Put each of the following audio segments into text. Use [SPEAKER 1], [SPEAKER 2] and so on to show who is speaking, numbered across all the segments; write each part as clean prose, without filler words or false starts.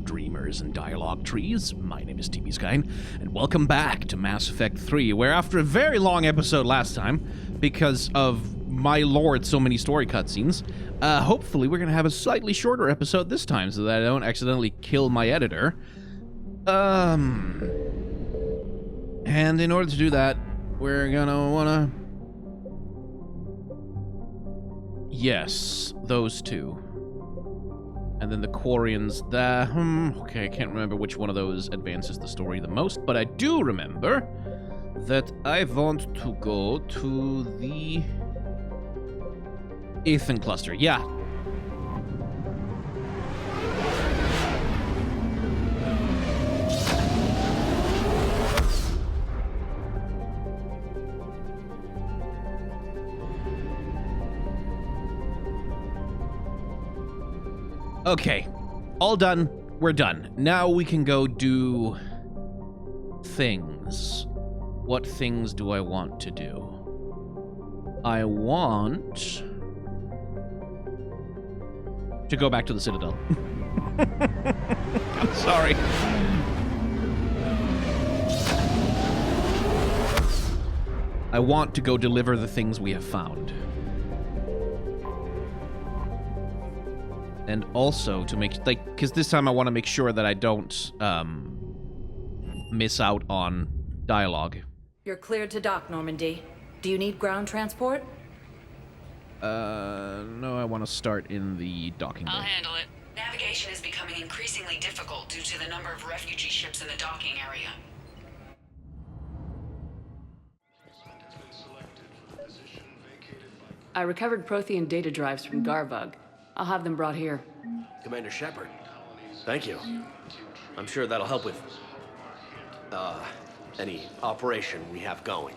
[SPEAKER 1] dreamers and dialogue trees. My name is TB Skyn, and welcome back to Mass Effect 3, where after a very long episode last time, because of my lord, so many story cutscenes, hopefully we're going to have a slightly shorter episode this time so that I don't accidentally kill my editor. And in order to do that, we're gonna wanna... Yes, those two. And then the Quarians, okay, I can't remember which one of those advances the story the most, but I do remember that I want to go to the Ethan cluster. Yeah. Okay, all done. We're done. Now we can go do things. What things do I want to do? I want to go back to the Citadel. I'm sorry. I want to go deliver the things we have found. And also to make, like, because this time I want to make sure that I don't miss out on dialogue.
[SPEAKER 2] You're cleared to dock, Normandy. Do you need ground transport?
[SPEAKER 1] No, I want to start in the docking bay.
[SPEAKER 3] I'll handle it. Navigation is becoming increasingly difficult due to the number of refugee ships in the docking area.
[SPEAKER 4] I recovered Prothean data drives from Garvug. I'll have them brought here.
[SPEAKER 5] Commander Shepard, thank you. I'm sure that'll help with, any operation we have going.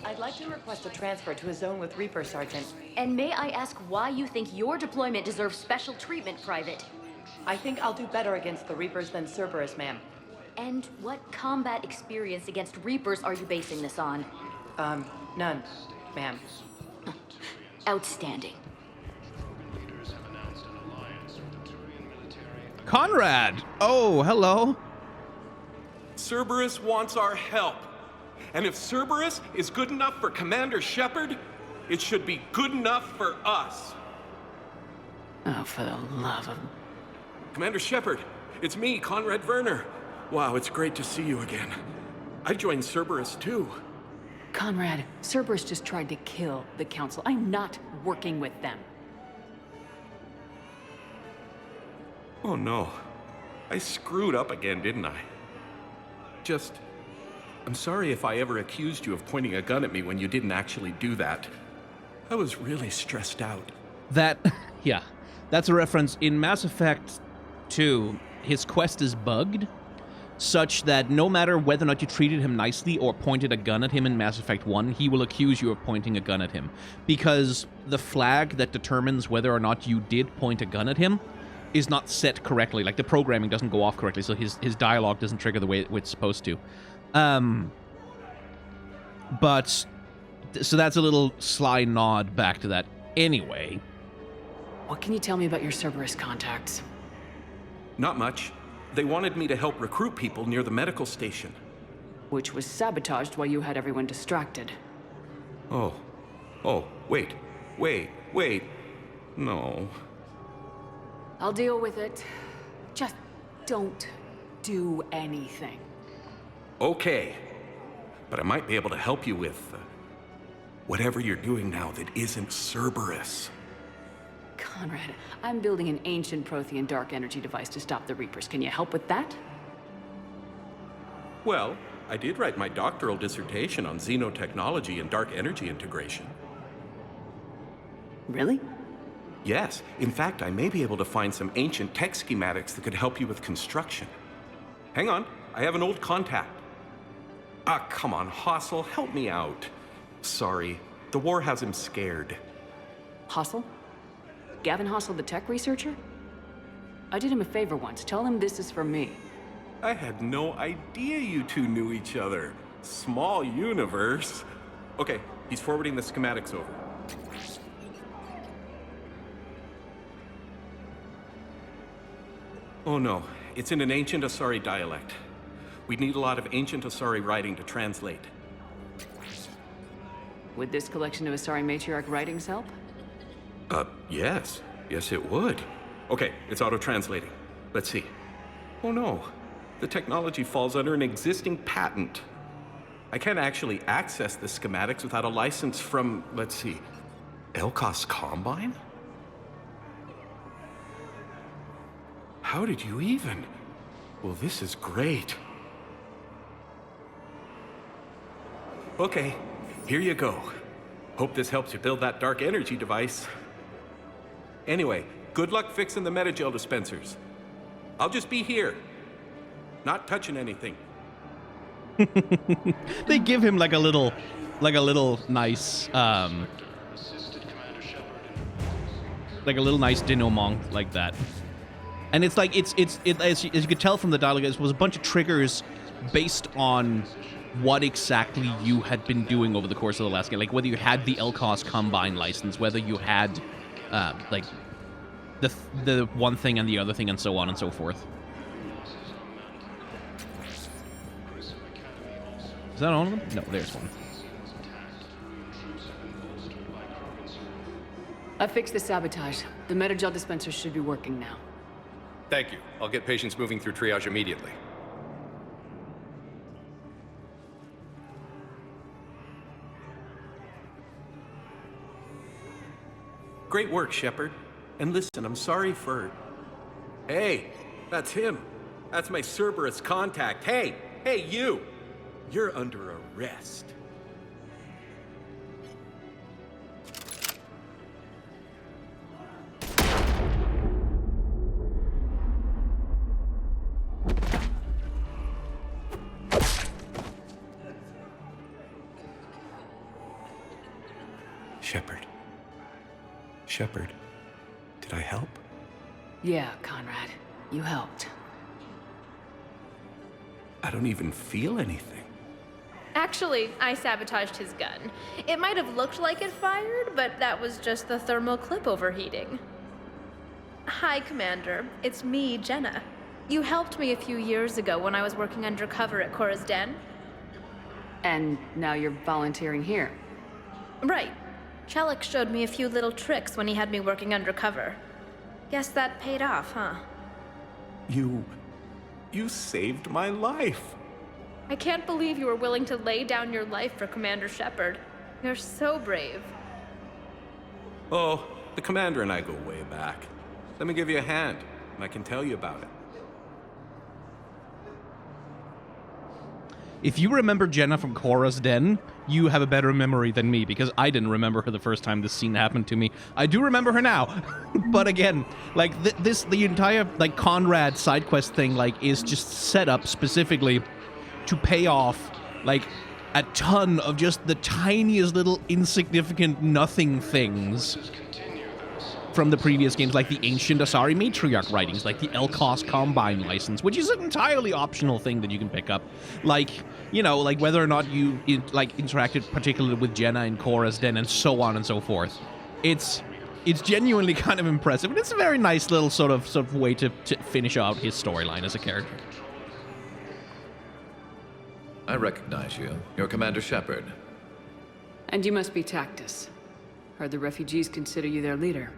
[SPEAKER 6] I'd like to request a transfer to a zone with Reaper, Sergeant.
[SPEAKER 7] And may I ask why you think your deployment deserves special treatment, Private?
[SPEAKER 6] I think I'll do better against the Reapers than Cerberus, ma'am.
[SPEAKER 7] And what combat experience against Reapers are you basing this on?
[SPEAKER 6] None, ma'am.
[SPEAKER 7] Outstanding.
[SPEAKER 1] Conrad! Oh, hello.
[SPEAKER 8] Cerberus wants our help. And if Cerberus is good enough for Commander Shepard, it should be good enough for us.
[SPEAKER 4] Oh, for the love of...
[SPEAKER 8] Commander Shepard, it's me, Conrad Verner. Wow, it's great to see you again. I joined Cerberus too.
[SPEAKER 4] Conrad, Cerberus just tried to kill the Council. I'm not working with them.
[SPEAKER 8] Oh no. I screwed up again, didn't I? I'm sorry if I ever accused you of pointing a gun at me when you didn't actually do that. I was really stressed out.
[SPEAKER 1] Yeah, that's a reference. In Mass Effect 2, his quest is bugged, such that no matter whether or not you treated him nicely or pointed a gun at him in Mass Effect 1, he will accuse you of pointing a gun at him. Because the flag that determines whether or not you did point a gun at him is not set correctly. Like, the programming doesn't go off correctly, so his dialogue doesn't trigger the way it's supposed to. So that's a little sly nod back to that. Anyway.
[SPEAKER 4] What can you tell me about your Cerberus contacts?
[SPEAKER 8] Not much. They wanted me to help recruit people near the medical station.
[SPEAKER 4] Which was sabotaged while you had everyone distracted.
[SPEAKER 8] Oh, wait. No.
[SPEAKER 4] I'll deal with it. Just don't do anything.
[SPEAKER 8] Okay. But I might be able to help you with whatever you're doing now that isn't Cerberus.
[SPEAKER 4] Conrad, I'm building an ancient Prothean dark energy device to stop the Reapers. Can you help with that?
[SPEAKER 8] Well, I did write my doctoral dissertation on xenotechnology and dark energy integration.
[SPEAKER 4] Really?
[SPEAKER 8] Yes. In fact, I may be able to find some ancient tech schematics that could help you with construction. Hang on. I have an old contact. Ah, come on, Hossel, help me out. Sorry. The war has him scared.
[SPEAKER 4] Hossel? Gavin Hossel, the tech researcher? I did him a favor once. Tell him this is for me.
[SPEAKER 8] I had no idea you two knew each other. Small universe. Okay, he's forwarding the schematics over. Oh no, it's in an ancient Asari dialect. We'd need a lot of ancient Asari writing to translate.
[SPEAKER 4] Would this collection of Asari matriarch writings help?
[SPEAKER 8] Yes. Yes, it would. Okay, it's auto-translating. Let's see. Oh no, the technology falls under an existing patent. I can't actually access the schematics without a license from, let's see, Elkos Combine? How did you even? Well, this is great. Okay, here you go. Hope this helps you build that dark energy device. Anyway, good luck fixing the metagel dispensers. I'll just be here, not touching anything.
[SPEAKER 1] They give him like a little nice, like a little nice denouement like that. And it's like, as you could tell from the dialogue, it was a bunch of triggers based on what exactly you had been doing over the course of the last game. Like whether you had the Elkos Combine license, whether you had, like, the one thing and the other thing and so on and so forth. Is that all of them? No, there's one.
[SPEAKER 4] I fixed the sabotage. The metagel dispenser should be working now.
[SPEAKER 9] Thank you. I'll get patients moving through triage immediately.
[SPEAKER 8] Great work, Shepard. And listen, I'm sorry for... Hey, that's him. That's my Cerberus contact. Hey, you! You're under arrest. Shepard, did I help?
[SPEAKER 4] Yeah, Conrad. You helped.
[SPEAKER 8] I don't even feel anything.
[SPEAKER 10] Actually, I sabotaged his gun. It might have looked like it fired, but that was just the thermal clip overheating. Hi, Commander. It's me, Jenna. You helped me a few years ago when I was working undercover at Cora's Den.
[SPEAKER 4] And now you're volunteering here.
[SPEAKER 10] Right. Chellick showed me a few little tricks when he had me working undercover. Guess that paid off, huh?
[SPEAKER 8] You saved my life.
[SPEAKER 10] I can't believe you were willing to lay down your life for Commander Shepard. You're so brave.
[SPEAKER 8] Oh, the Commander and I go way back. Let me give you a hand, and I can tell you about it.
[SPEAKER 1] If you remember Jenna from Cora's Den, you have a better memory than me, because I didn't remember her the first time this scene happened to me. I do remember her now, but again, like the entire like Conrad side quest thing, like, is just set up specifically to pay off like a ton of just the tiniest little insignificant nothing things from the previous games, like the ancient Asari matriarch writings, like the Elkos Combine license, which is an entirely optional thing that you can pick up. Like, you know, like whether or not you interacted particularly with Jenna in Cora's Den and so on and so forth. It's genuinely kind of impressive, and it's a very nice little sort of way to finish out his storyline as a character.
[SPEAKER 11] I recognize you. You're Commander Shepard.
[SPEAKER 4] And you must be Tactus. Heard the refugees consider you their leader.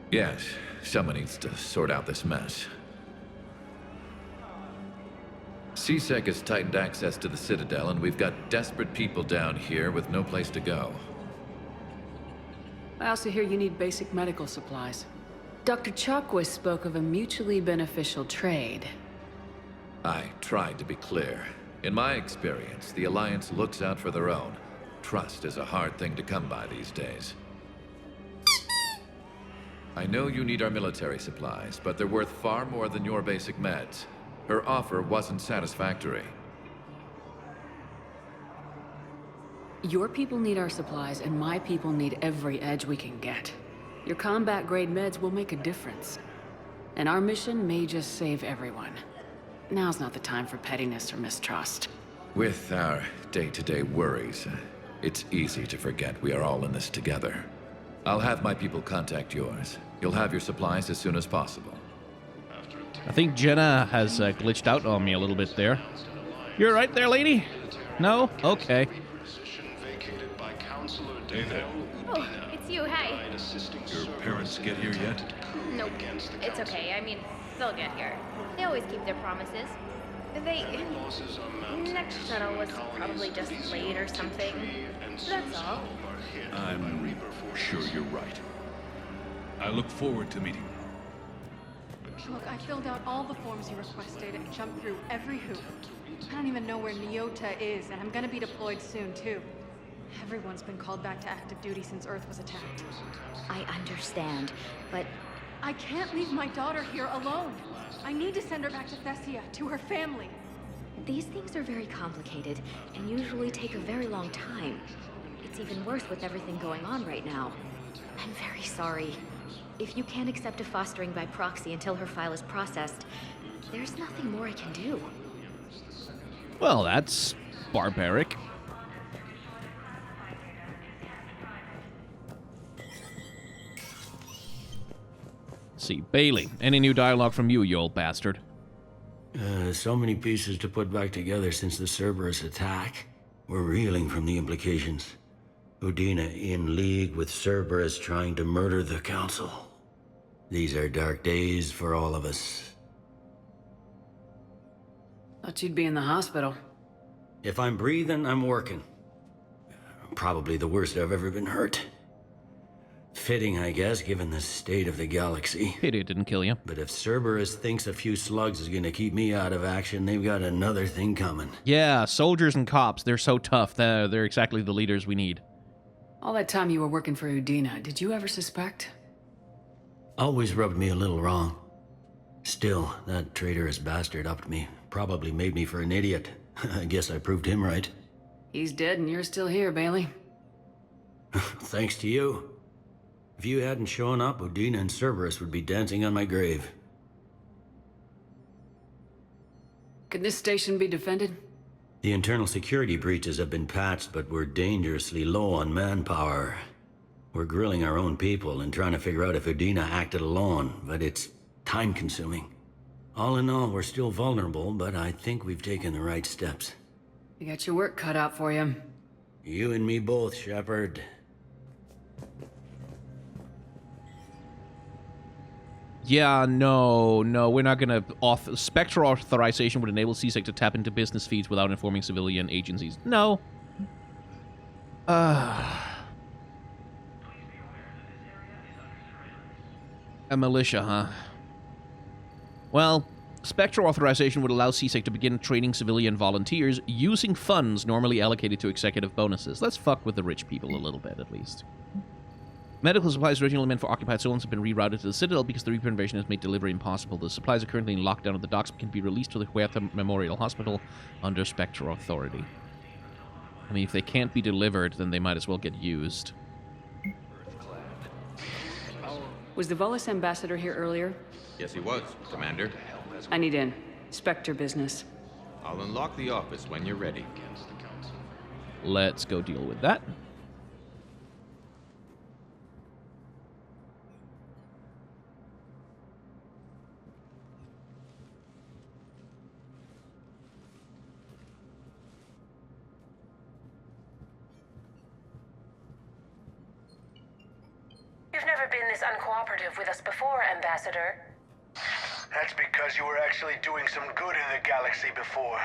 [SPEAKER 11] Yes, someone needs to sort out this mess. CSEC has tightened access to the Citadel, and we've got desperate people down here with no place to go.
[SPEAKER 4] I also hear you need basic medical supplies. Dr. Chakwas spoke of a mutually beneficial trade.
[SPEAKER 11] I tried to be clear. In my experience, the Alliance looks out for their own. Trust is a hard thing to come by these days. I know you need our military supplies, but they're worth far more than your basic meds. Her offer wasn't satisfactory.
[SPEAKER 4] Your people need our supplies, and my people need every edge we can get. Your combat-grade meds will make a difference. And our mission may just save everyone. Now's not the time for pettiness or mistrust.
[SPEAKER 11] With our day-to-day worries, it's easy to forget we are all in this together. I'll have my people contact yours. You'll have your supplies as soon as possible.
[SPEAKER 1] I think Jenna has glitched out on me a little bit there. You're right there, lady? No? Okay.
[SPEAKER 12] Hey there.
[SPEAKER 10] Oh, it's you. Hi.
[SPEAKER 12] Your parents get here yet?
[SPEAKER 10] Nope. It's okay. I mean, they'll get here. They always keep their promises. Next shuttle was probably just late or something. That's all.
[SPEAKER 12] I'm sure you're right. I look forward to meeting you.
[SPEAKER 13] Look, I filled out all the forms you requested and jumped through every hoop. I don't even know where Nyota is, and I'm gonna be deployed soon, too. Everyone's been called back to active duty since Earth was attacked.
[SPEAKER 7] I understand, but...
[SPEAKER 13] I can't leave my daughter here alone. I need to send her back to Thessia, to her family.
[SPEAKER 7] These things are very complicated, and usually take a very long time. It's even worse with everything going on right now. I'm very sorry. If you can't accept a fostering by proxy until her file is processed, there's nothing more I can do.
[SPEAKER 1] Well, that's barbaric. Let's see, Bailey, any new dialogue from you old bastard?
[SPEAKER 14] So many pieces to put back together since the Cerberus attack. We're reeling from the implications. Udina in league with Cerberus trying to murder the Council. These are dark days for all of us.
[SPEAKER 4] Thought you'd be in the hospital.
[SPEAKER 14] If I'm breathing, I'm working. Probably the worst I've ever been hurt. Fitting, I guess, given the state of the galaxy.
[SPEAKER 1] Pity it didn't kill you.
[SPEAKER 14] But if Cerberus thinks a few slugs is gonna keep me out of action, they've got another thing coming.
[SPEAKER 1] Yeah, soldiers and cops, they're so tough. They're exactly the leaders we need.
[SPEAKER 4] All that time you were working for Udina, did you ever suspect?
[SPEAKER 14] Always rubbed me a little wrong. Still, that traitorous bastard upped me. Probably made me for an idiot. I guess I proved him right.
[SPEAKER 4] He's dead and you're still here, Bailey.
[SPEAKER 14] Thanks to you. If you hadn't shown up, Udina and Cerberus would be dancing on my grave.
[SPEAKER 4] Could this station be defended?
[SPEAKER 14] The internal security breaches have been patched, but we're dangerously low on manpower. We're grilling our own people and trying to figure out if Udina acted alone, but it's time-consuming. All in all, we're still vulnerable, but I think we've taken the right steps.
[SPEAKER 4] You got your work cut out for you.
[SPEAKER 14] You and me both, Shepard.
[SPEAKER 1] Yeah, no, we're not gonna... Spectral authorization would enable CSEC to tap into business feeds without informing civilian agencies. No. A militia, huh? Well, Spectral authorization would allow CSEC to begin training civilian volunteers using funds normally allocated to executive bonuses. Let's fuck with the rich people a little bit, at least. Medical supplies originally meant for occupied zones have been rerouted to the Citadel because the Reaper invasion has made delivery impossible. The supplies are currently in lockdown at the docks but can be released to the Huerta Memorial Hospital under Spectral authority. I mean, if they can't be delivered, then they might as well get used.
[SPEAKER 4] Was the Volus ambassador here earlier?
[SPEAKER 15] Yes, he was, Commander.
[SPEAKER 4] I need in. Spectre business.
[SPEAKER 15] I'll unlock the office when you're ready.
[SPEAKER 1] Let's go deal with that.
[SPEAKER 3] You've never been this uncooperative with us before, Ambassador.
[SPEAKER 16] That's because you were actually doing some good in the galaxy before.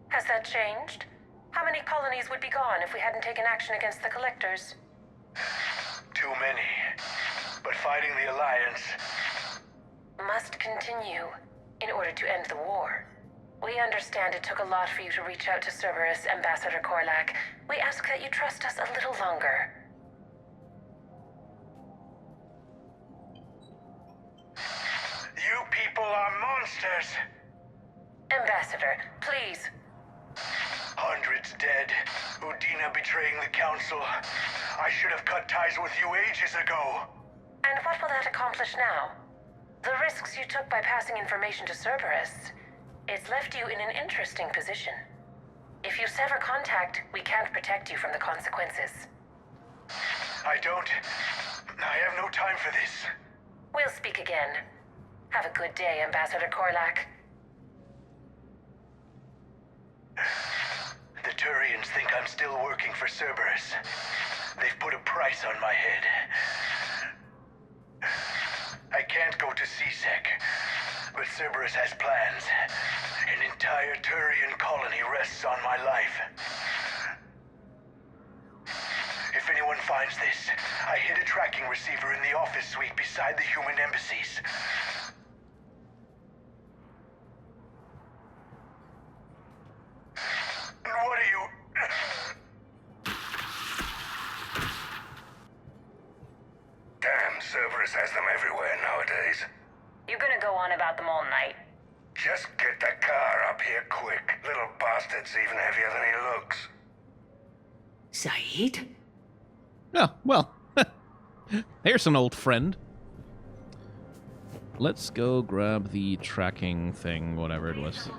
[SPEAKER 3] Has that changed? How many colonies would be gone if we hadn't taken action against the Collectors?
[SPEAKER 16] Too many. But fighting the Alliance
[SPEAKER 3] must continue in order to end the war. We understand it took a lot for you to reach out to Cerberus, Ambassador Corlak. We ask that you trust us a little longer.
[SPEAKER 16] You people are monsters!
[SPEAKER 3] Ambassador, please.
[SPEAKER 16] Hundreds dead. Udina betraying the Council. I should have cut ties with you ages ago.
[SPEAKER 3] And what will that accomplish now? The risks you took by passing information to Cerberus. It's left you in an interesting position. If you sever contact, we can't protect you from the consequences.
[SPEAKER 16] I have no time for this.
[SPEAKER 3] We'll speak again. Have a good day, Ambassador Corlak.
[SPEAKER 16] The Turians think I'm still working for Cerberus. They've put a price on my head. I can't go to CSEC, but Cerberus has plans. An entire Turian colony rests on my life. If anyone finds this, I hid a tracking receiver in the office suite beside the human embassies. What are you...
[SPEAKER 17] Damn, Cerberus has them everywhere nowadays.
[SPEAKER 3] You gonna go on about them all night?
[SPEAKER 17] Just get the car up here quick. Little bastard's even heavier than he looks.
[SPEAKER 4] Saeed?
[SPEAKER 1] Oh, well. There's an old friend. Let's go grab the tracking thing, whatever it was.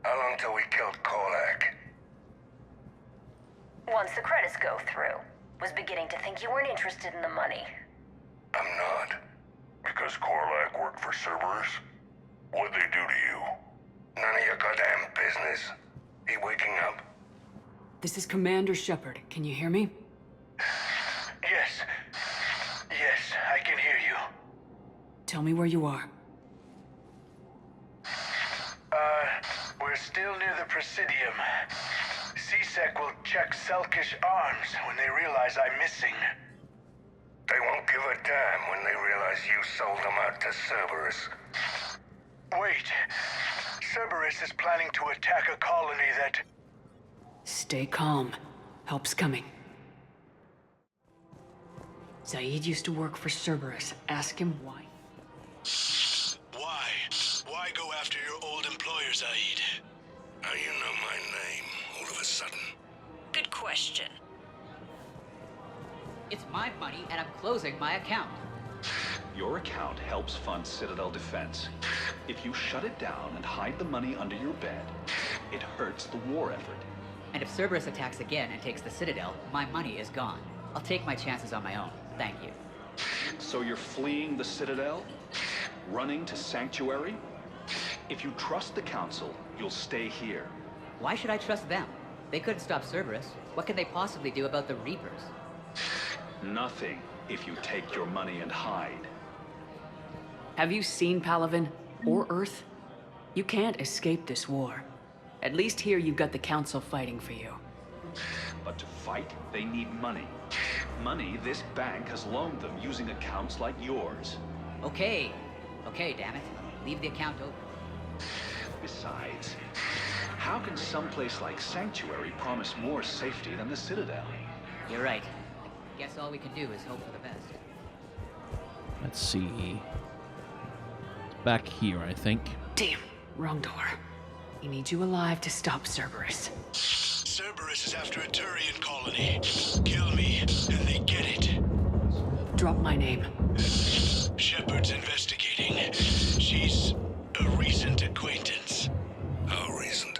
[SPEAKER 17] How long till we killed Corlak?
[SPEAKER 3] Once the credits go through. Was beginning to think you weren't interested in the money.
[SPEAKER 17] I'm not.
[SPEAKER 12] Because Corlak worked for Cerberus? What'd they do to you?
[SPEAKER 17] None of your goddamn business. He waking up?
[SPEAKER 4] This is Commander Shepard. Can you hear me?
[SPEAKER 16] Yes. Yes, I can hear you.
[SPEAKER 4] Tell me where you are.
[SPEAKER 16] We're still near the Presidium. CSEC will check Selkish arms when they realize I'm missing.
[SPEAKER 17] They won't give a damn when they realize you sold them out to Cerberus.
[SPEAKER 16] Wait. Cerberus is planning to attack a colony that...
[SPEAKER 4] Stay calm. Help's coming. Saeed used to work for Cerberus. Ask him why.
[SPEAKER 16] Why? Why go after your old employer, Saeed?
[SPEAKER 17] How you know my name all of a sudden?
[SPEAKER 2] Good question.
[SPEAKER 18] It's my money, and I'm closing my account.
[SPEAKER 19] Your account helps fund Citadel defense. If you shut it down and hide the money under your bed, it hurts the war effort.
[SPEAKER 18] And if Cerberus attacks again and takes the Citadel, my money is gone. I'll take my chances on my own. Thank you.
[SPEAKER 19] So you're fleeing the Citadel? Running to Sanctuary? If you trust the Council, you'll stay here.
[SPEAKER 18] Why should I trust them? They couldn't stop Cerberus. What can they possibly do about the Reapers?
[SPEAKER 19] Nothing, if you take your money and hide.
[SPEAKER 4] Have you seen Palaven or Earth? You can't escape this war. At least here you've got the Council fighting for you.
[SPEAKER 19] But to fight, they need money. Money this bank has loaned them using accounts like yours.
[SPEAKER 18] Okay, damn it. Leave the account open.
[SPEAKER 19] Besides, how can someplace like Sanctuary promise more safety than the Citadel?
[SPEAKER 18] You're right. I guess all we can do is hope for the best.
[SPEAKER 1] Let's see. It's back here, I think.
[SPEAKER 4] Damn, wrong door. He needs you alive to stop Cerberus.
[SPEAKER 16] Cerberus is after a Turian colony. Kill me, and they get it.
[SPEAKER 4] Drop my name.
[SPEAKER 16] Shepard's investigating. She's a recent acquaintance.
[SPEAKER 17] How recent?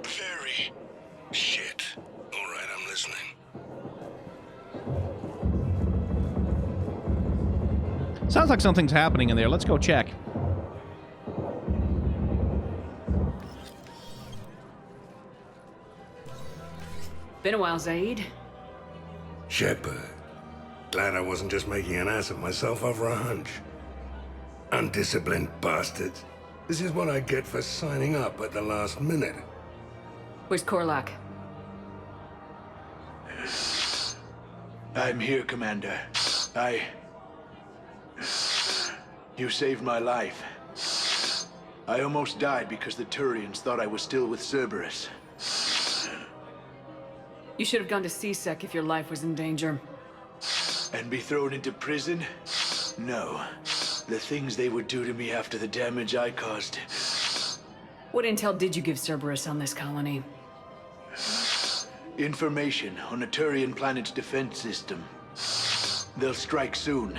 [SPEAKER 16] Very.
[SPEAKER 17] Shit. All right, I'm listening.
[SPEAKER 1] Sounds like something's happening in there. Let's go check.
[SPEAKER 4] Been a while, Zaid.
[SPEAKER 17] Shepard. Glad I wasn't just making an ass of myself over a hunch. Undisciplined bastards. This is what I get for signing up at the last minute.
[SPEAKER 4] Where's Corlak?
[SPEAKER 16] I'm here, Commander. You saved my life. I almost died because the Turians thought I was still with Cerberus.
[SPEAKER 4] You should have gone to CSEC if your life was in danger.
[SPEAKER 16] And be thrown into prison? No. The things they would do to me after the damage I caused.
[SPEAKER 4] What intel did you give Cerberus on this colony?
[SPEAKER 16] Information on a Turian planet's defense system. They'll strike soon.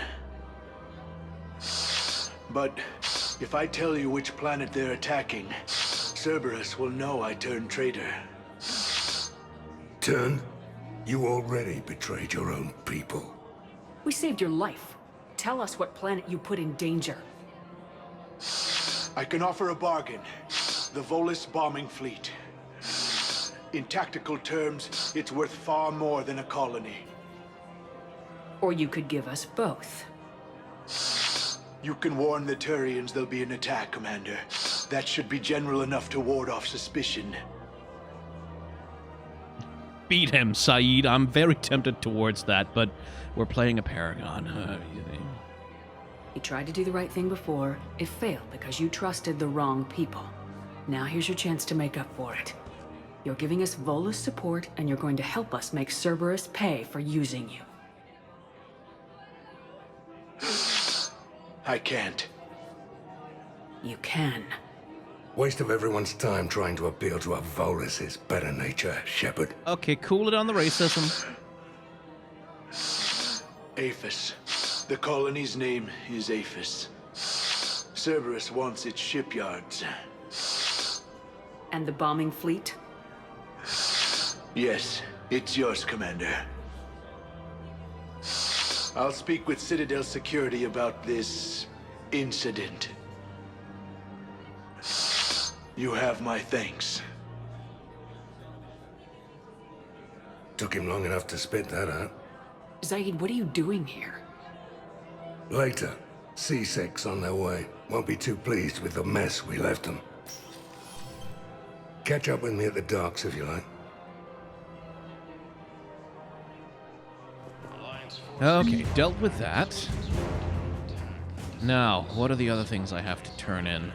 [SPEAKER 16] But If I tell you which planet they're attacking, Cerberus will know I turned traitor.
[SPEAKER 17] Turned? You already betrayed your own people.
[SPEAKER 4] We saved your life. Tell us what planet you put in danger.
[SPEAKER 16] I can offer a bargain. The Volus bombing fleet. In tactical terms, it's worth far more than a colony.
[SPEAKER 4] Or you could give us both.
[SPEAKER 16] You can warn the Turians there'll be an attack, Commander. That should be general enough to ward off suspicion.
[SPEAKER 1] Beat him, Saeed. I'm very tempted towards that, but we're playing a Paragon.
[SPEAKER 4] You tried to do the right thing before. It failed because you trusted the wrong people. Now here's your chance to make up for it. You're giving us Volus support, and you're going to help us make Cerberus pay for using you.
[SPEAKER 16] I can't.
[SPEAKER 4] You can.
[SPEAKER 17] Waste of everyone's time trying to appeal to a Volus's better nature, Shepard.
[SPEAKER 1] Okay, cool it on the racism.
[SPEAKER 16] Aphis. The colony's name is Aphis. Cerberus wants its shipyards.
[SPEAKER 4] And the bombing fleet?
[SPEAKER 16] Yes, it's yours, Commander. I'll speak with Citadel security about this incident. You have my thanks.
[SPEAKER 17] Took him long enough to spit that out.
[SPEAKER 4] Zaid, what are you doing here?
[SPEAKER 17] Later, C-Sec's on their way. Won't be too pleased with the mess we left them. Catch up with me at the docks if you like.
[SPEAKER 1] Okay, dealt with that. Now, what are the other things I have to turn in?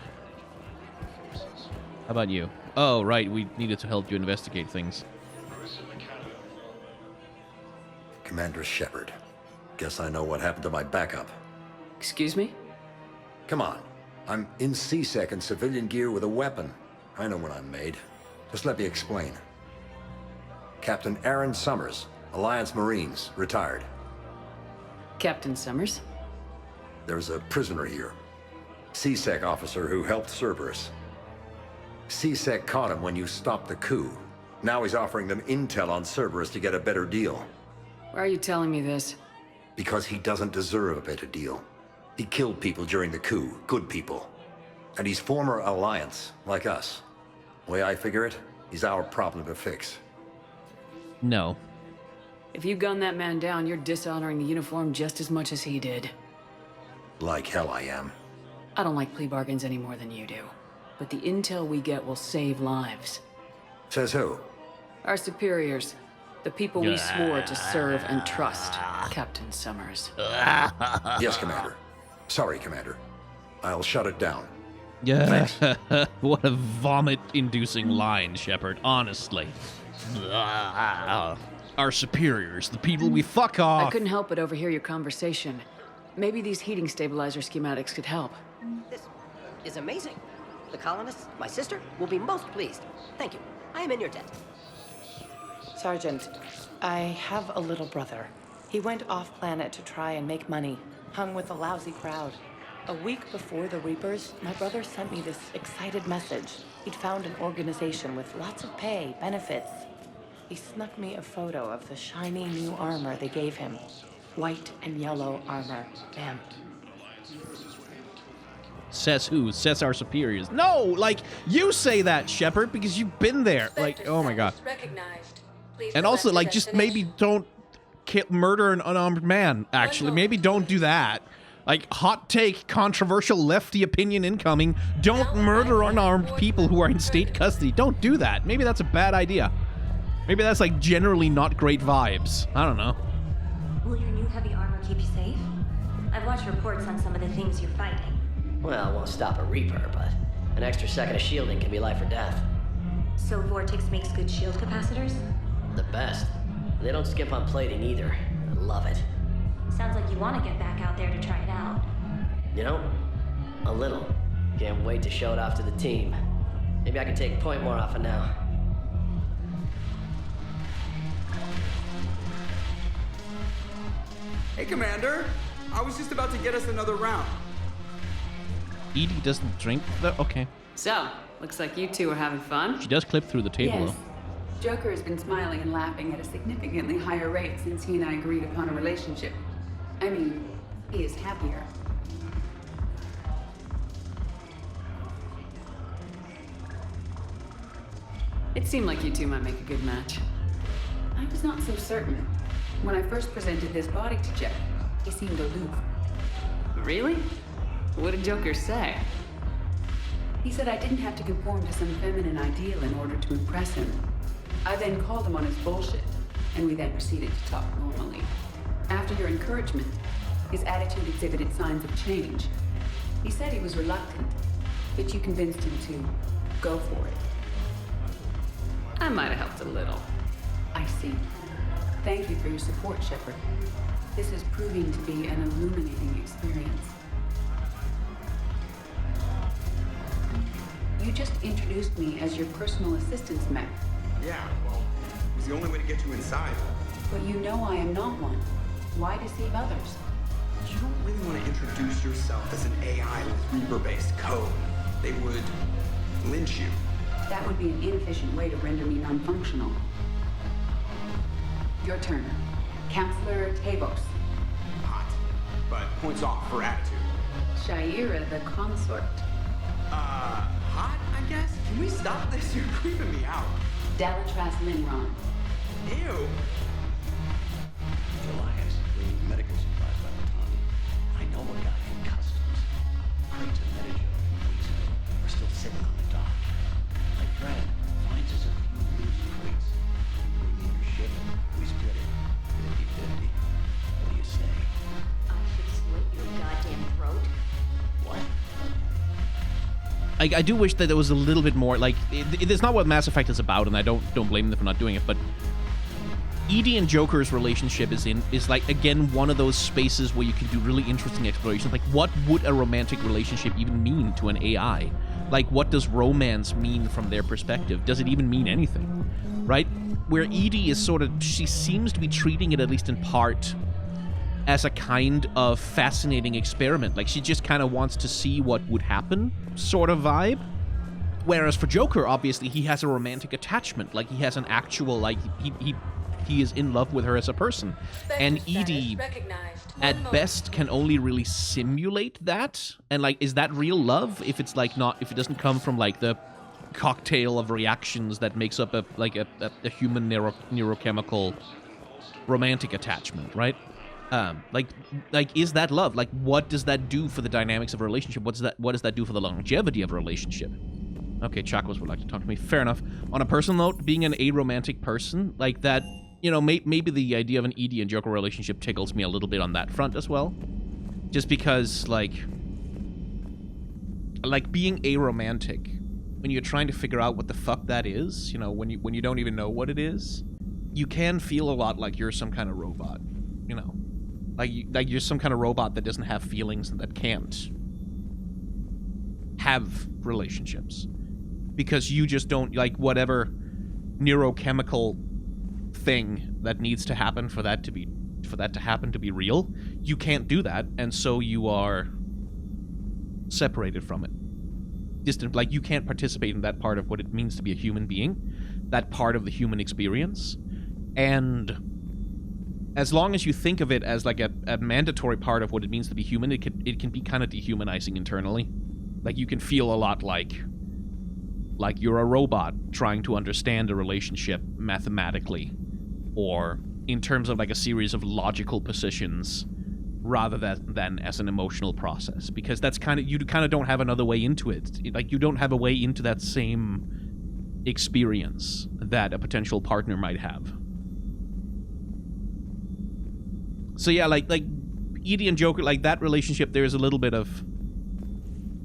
[SPEAKER 1] How about you? Oh, right, we needed to help you investigate things.
[SPEAKER 20] Commander Shepard. Guess I know what happened to my backup.
[SPEAKER 4] Excuse me?
[SPEAKER 20] Come on. I'm in C-Sec in civilian gear with a weapon. I know when I'm made. Just let me explain. Captain Aaron Summers, Alliance Marines, retired.
[SPEAKER 4] Captain Summers?
[SPEAKER 20] There's a prisoner here. C-Sec officer who helped Cerberus. C-Sec caught him when you stopped the coup. Now he's offering them intel on Cerberus to get a better deal.
[SPEAKER 4] Why are you telling me this?
[SPEAKER 20] Because he doesn't deserve a better deal. He killed people during the coup, good people. And he's former Alliance, like us. Way I figure it, he's our problem to fix.
[SPEAKER 1] No.
[SPEAKER 4] If you gun that man down, you're dishonoring the uniform just as much as he did.
[SPEAKER 20] Like hell I am.
[SPEAKER 4] I don't like plea bargains any more than you do. But the intel we get will save lives.
[SPEAKER 20] Says who?
[SPEAKER 4] Our superiors. The people we swore to serve and trust, Captain Summers.
[SPEAKER 20] Yes, Commander. Sorry, Commander. I'll shut it down.
[SPEAKER 1] Yeah. What a vomit-inducing line, Shepard, honestly. Our superiors, the people we fuck off.
[SPEAKER 4] I couldn't help but overhear your conversation. Maybe these heating stabilizer schematics could help.
[SPEAKER 21] This is amazing. The colonists, my sister, will be most pleased. Thank you. I am in your debt.
[SPEAKER 6] Sergeant, I have a little brother. He went off-planet to try and make money, hung with a lousy crowd. A week before the Reapers, my brother sent me this excited message. He'd found an organization with lots of pay, benefits. He snuck me a photo of the shiny new armor they gave him. White and yellow armor, ma'am.
[SPEAKER 1] Says who? Says our superiors. No, like, you say that, Shepard, because you've been there. Like, oh my god. And also, like, just maybe don't murder an unarmed man, actually. Maybe don't do that. Like, hot take, controversial lefty opinion incoming. Don't murder unarmed people who are in state custody. Don't do that. Maybe that's a bad idea. Maybe that's, like, generally not great vibes. I don't know.
[SPEAKER 22] Will your new heavy armor keep you safe? I've watched reports on some of the things you're fighting.
[SPEAKER 21] Well, it won't stop a Reaper, but an extra second of shielding can be life or death.
[SPEAKER 22] So Vortex makes good shield capacitors?
[SPEAKER 21] The best. They don't skimp on plating either. I love it.
[SPEAKER 22] Sounds like you want to get back out there to try it out.
[SPEAKER 21] You know, a little. Can't wait to show it off to the team. Maybe I can take a point more off of now.
[SPEAKER 23] Hey, Commander. I was just about to get us another round.
[SPEAKER 1] Edie doesn't drink, though? Okay.
[SPEAKER 4] So, looks like you two are having fun.
[SPEAKER 1] She does clip through the table,
[SPEAKER 4] Yes.
[SPEAKER 1] though.
[SPEAKER 4] Joker has been smiling and laughing at a significantly higher rate since he and I agreed upon a relationship. I mean, he is happier. It seemed like you two might make a good match. I was not so certain. When I first presented his body to Jeff, he seemed aloof. Really? What did Joker say? He said I didn't have to conform to some feminine ideal in order to impress him. I then called him on his bullshit, and we then proceeded to talk normally. After your encouragement, his attitude exhibited signs of change. He said he was reluctant, but you convinced him to go for it. I might have helped a little. I see. Thank you for your support, Shepard. This is proving to be an illuminating experience. You just introduced me as your personal assistance mech.
[SPEAKER 5] Yeah, well, it was the only way to get you inside.
[SPEAKER 4] But you know I am not one. Why deceive others?
[SPEAKER 5] You don't really want to introduce yourself as an AI with Reaper-based code. They would lynch you.
[SPEAKER 4] That would be an inefficient way to render me non-functional. Your turn. Counselor Tavos.
[SPEAKER 5] Hot, but points off for attitude.
[SPEAKER 4] Shaira the consort.
[SPEAKER 5] Hot, I guess? Can we stop this? You're creeping me out.
[SPEAKER 4] Dalatras Linron.
[SPEAKER 5] Ew.
[SPEAKER 9] Alliance, bringing medical supplies by the ton. I know a guy in customs. Crates of Medijo and weeks ago are still sitting on the dock. My friend finds us a few loose crates. Bring in your ship, we split it. 50-50. What do you say?
[SPEAKER 7] I should slit your goddamn throat.
[SPEAKER 9] What?
[SPEAKER 1] I do wish that there was a little bit more, like, it's not what Mass Effect is about, and I don't blame them for not doing it, but Edi and Joker's relationship is like, again, one of those spaces where you can do really interesting exploration. Like, what would a romantic relationship even mean to an AI? Like, what does romance mean from their perspective? Does it even mean anything? Right? Where Edi is sort of, she seems to be treating it, at least in part, as a kind of fascinating experiment. Like, she just kind of wants to see what would happen, sort of vibe. Whereas for Joker, obviously, he has a romantic attachment. Like, he has an actual, like, he is in love with her as a person. And Edi, at best, can only really simulate that. And, like, is that real love if it's, like, not, if it doesn't come from, like, the cocktail of reactions that makes up a human neurochemical romantic attachment, right? Like, is that love? Like, what does that do for the dynamics of a relationship? What does that do for the longevity of a relationship? Okay, Chacos would like to talk to me. Fair enough. On a personal note, being an aromantic person, like that, you know, maybe the idea of an Edi and Joker relationship tickles me a little bit on that front as well. Just because, like being aromantic, when you're trying to figure out what the fuck that is, you know, when you don't even know what it is, you can feel a lot like you're some kind of robot, you know. Like you're some kind of robot that doesn't have feelings and that can't have relationships. Because you just don't, like, whatever neurochemical thing that needs to happen for that to happen to be real, you can't do that, and so you are separated from it. Distant, like, you can't participate in that part of what it means to be a human being, that part of the human experience. And as long as you think of it as like a mandatory part of what it means to be human, it can be kind of dehumanizing internally. Like, you can feel a lot like you're a robot trying to understand a relationship mathematically, or in terms of like a series of logical positions, rather than as an emotional process. Because that's you kind of don't have another way into it. Like, you don't have a way into that same experience that a potential partner might have. So yeah, like Edi and Joker, like that relationship, there's a little bit of,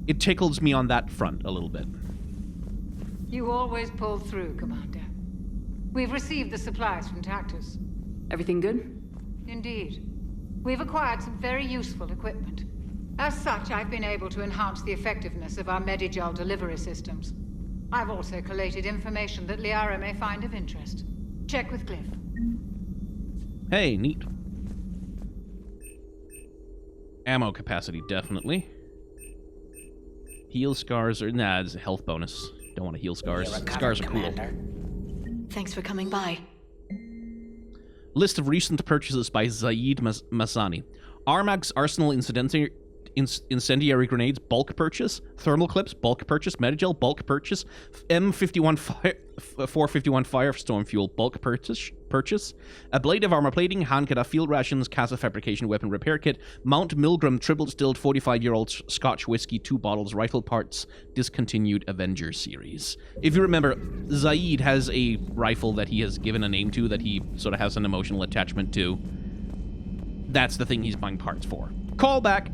[SPEAKER 1] it tickles me on that front a little bit.
[SPEAKER 23] You always pull through, Commander. We've received the supplies from Tactus.
[SPEAKER 4] Everything good?
[SPEAKER 23] Indeed. We've acquired some very useful equipment. As such, I've been able to enhance the effectiveness of our Medigel delivery systems. I've also collated information that Liara may find of interest. Check with Glyph.
[SPEAKER 1] Hey, neat. Ammo capacity, definitely. Heal scars or nah, it's a health bonus. Don't want to heal scars. Scars are cool.
[SPEAKER 7] Thanks for coming by.
[SPEAKER 1] List of recent purchases by Zaid Masani. Armag's Arsenal incendiary grenades, bulk purchase. Thermal clips, bulk purchase. Metagel, bulk purchase. M51 451 Firestorm fuel, bulk purchase. A blade of armor plating, Hankada field rations, Casa fabrication weapon repair kit. Mount Milgram triple distilled 45-year-old Scotch whiskey, 2 bottles, rifle parts, discontinued Avenger series. If you remember, Zaid has a rifle that he has given a name to that he sort of has an emotional attachment to. That's the thing he's buying parts for. Call back.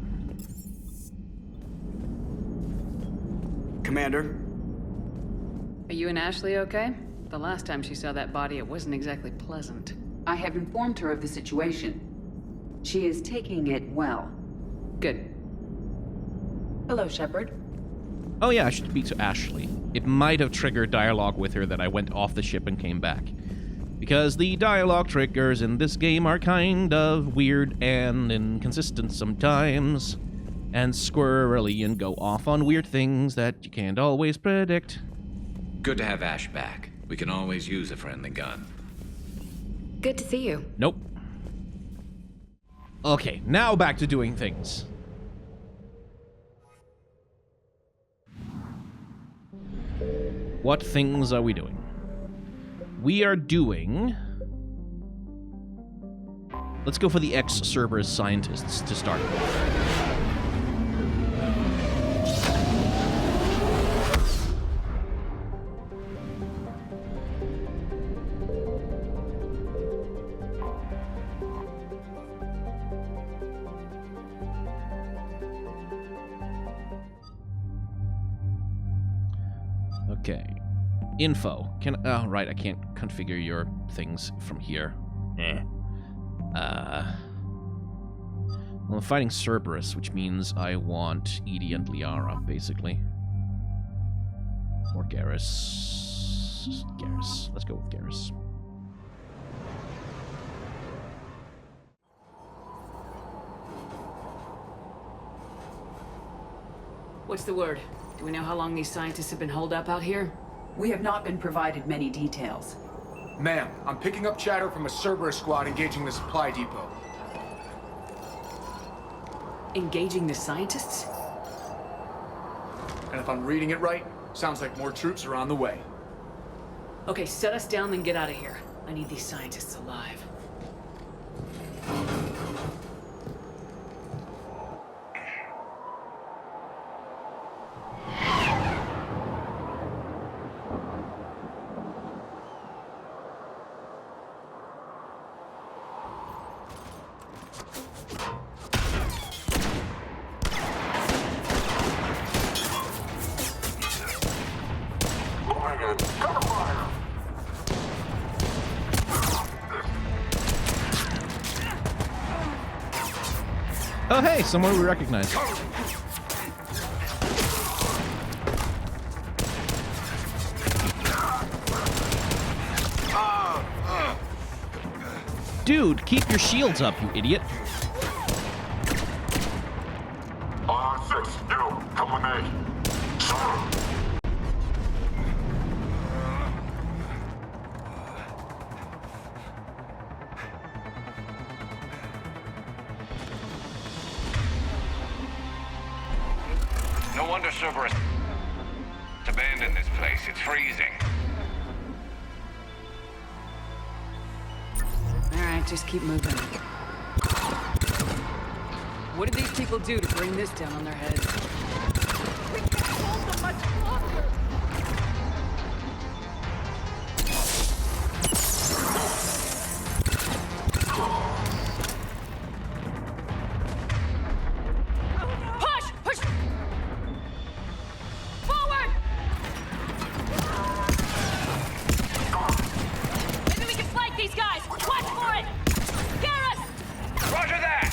[SPEAKER 5] Commander?
[SPEAKER 4] Are you and Ashley okay? The last time she saw that body, it wasn't exactly pleasant.
[SPEAKER 8] I have informed her of the situation. She is taking it well.
[SPEAKER 4] Good.
[SPEAKER 8] Hello, Shepard.
[SPEAKER 1] Oh yeah, I should speak to Ashley. It might have triggered dialogue with her that I went off the ship and came back. Because the dialogue triggers in this game are kind of weird and inconsistent sometimes. And squirrely and go off on weird things that you can't always predict.
[SPEAKER 15] Good to have Ash back. We can always use a friendly gun.
[SPEAKER 7] Good to see you.
[SPEAKER 1] Nope. Okay, now back to doing things. What things are we doing? We are doing... Let's go for the ex-Cerberus scientists to start with. Okay. Info. Oh, right, I can't configure your things from here. Well, I'm fighting Cerberus, which means I want Edi and Liara, basically. Or Garrus. Garrus. Let's go with Garrus.
[SPEAKER 4] What's the word? Do we know how long these scientists have been holed up out here?
[SPEAKER 8] We have not been provided many details.
[SPEAKER 10] Ma'am, I'm picking up chatter from a Cerberus squad engaging the supply depot.
[SPEAKER 4] Engaging the scientists?
[SPEAKER 10] And if I'm reading it right, sounds like more troops are on the way.
[SPEAKER 4] Okay, set us down, then get out of here. I need these scientists alive.
[SPEAKER 1] Oh, hey, someone we recognize. Dude, keep your shields up, you idiot.
[SPEAKER 16] Come with me.
[SPEAKER 11] No wonder Cerberus abandoned this place. It's freezing.
[SPEAKER 4] Alright, just keep moving. What did these people do to bring this down on their heads?
[SPEAKER 16] We can't hold them much longer. Push! Push! Forward! Maybe we can flank these guys! Watch for it! Garrus!
[SPEAKER 11] Roger that!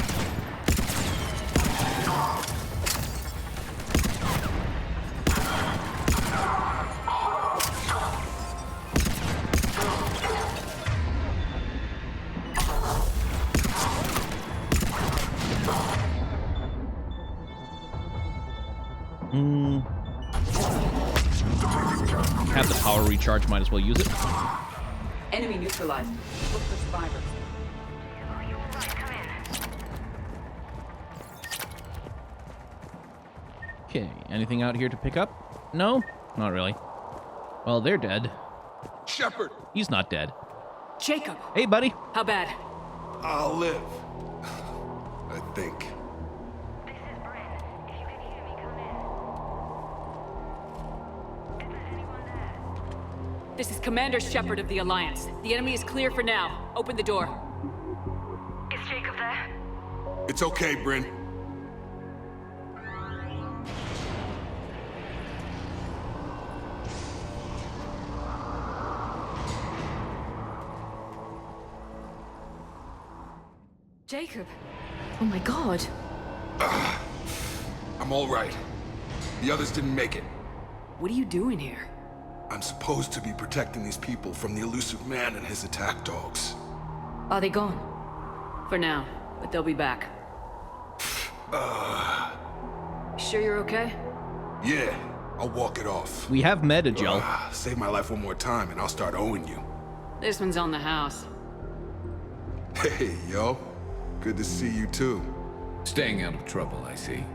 [SPEAKER 1] power recharge, might as well use it.
[SPEAKER 8] Enemy neutralized. Look for survivors.
[SPEAKER 1] Okay, anything out here to pick up? No? Not really. Well, they're dead.
[SPEAKER 10] Shepard!
[SPEAKER 1] He's not dead.
[SPEAKER 4] Jacob!
[SPEAKER 1] Hey, buddy!
[SPEAKER 4] How bad?
[SPEAKER 17] I'll live. I think.
[SPEAKER 4] This is Commander Shepard of the Alliance. The enemy is clear for now. Open the door.
[SPEAKER 22] Is Jacob there?
[SPEAKER 17] It's okay, Bryn.
[SPEAKER 4] Jacob! Oh my god.
[SPEAKER 17] I'm all right. The others didn't make it.
[SPEAKER 4] What are you doing here?
[SPEAKER 17] I'm supposed to be protecting these people from the elusive man and his attack dogs.
[SPEAKER 2] Are they gone?
[SPEAKER 4] For now, but they'll be back. Sure you're okay?
[SPEAKER 17] Yeah, I'll walk it off.
[SPEAKER 1] We have Metagel.
[SPEAKER 17] Save my life one more time and I'll start owing you.
[SPEAKER 4] This one's on the house.
[SPEAKER 17] Hey, yo. Good to see you too.
[SPEAKER 15] Staying out of trouble, I see.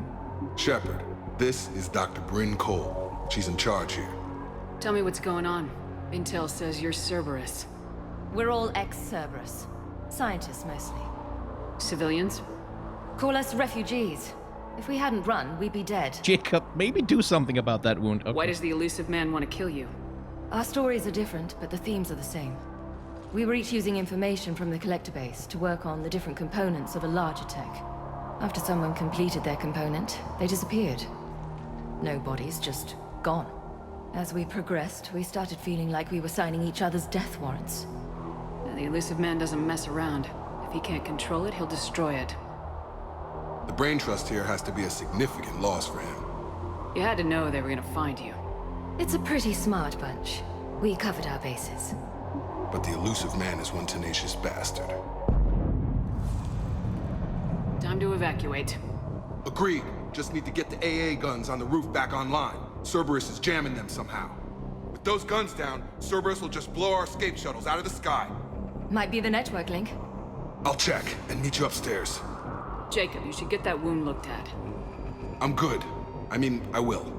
[SPEAKER 17] Shepard, this is Dr. Bryn Cole. She's in charge here.
[SPEAKER 4] Tell me what's going on. Intel says you're Cerberus.
[SPEAKER 2] We're all ex-Cerberus. Scientists, mostly.
[SPEAKER 4] Civilians?
[SPEAKER 2] Call us refugees. If we hadn't run, we'd be dead.
[SPEAKER 1] Jacob, maybe do something about that wound. Okay.
[SPEAKER 4] Why does the elusive man want to kill you?
[SPEAKER 2] Our stories are different, but the themes are the same. We were each using information from the collector base to work on the different components of a larger tech. After someone completed their component, they disappeared. No bodies, just gone. As we progressed, we started feeling like we were signing each other's death warrants.
[SPEAKER 4] The elusive man doesn't mess around. If he can't control it, he'll destroy it.
[SPEAKER 17] The brain trust here has to be a significant loss for him.
[SPEAKER 4] You had to know they were gonna find you.
[SPEAKER 2] It's a pretty smart bunch. We covered our bases.
[SPEAKER 17] But the elusive man is one tenacious bastard.
[SPEAKER 4] Time to evacuate.
[SPEAKER 17] Agreed. Just need to get the AA guns on the roof back online. Cerberus is jamming them somehow. With those guns down, Cerberus will just blow our escape shuttles out of the sky.
[SPEAKER 2] Might be the network link.
[SPEAKER 17] I'll check and meet you upstairs.
[SPEAKER 4] Jacob, you should get that wound looked at.
[SPEAKER 17] I'm good. I mean, I will.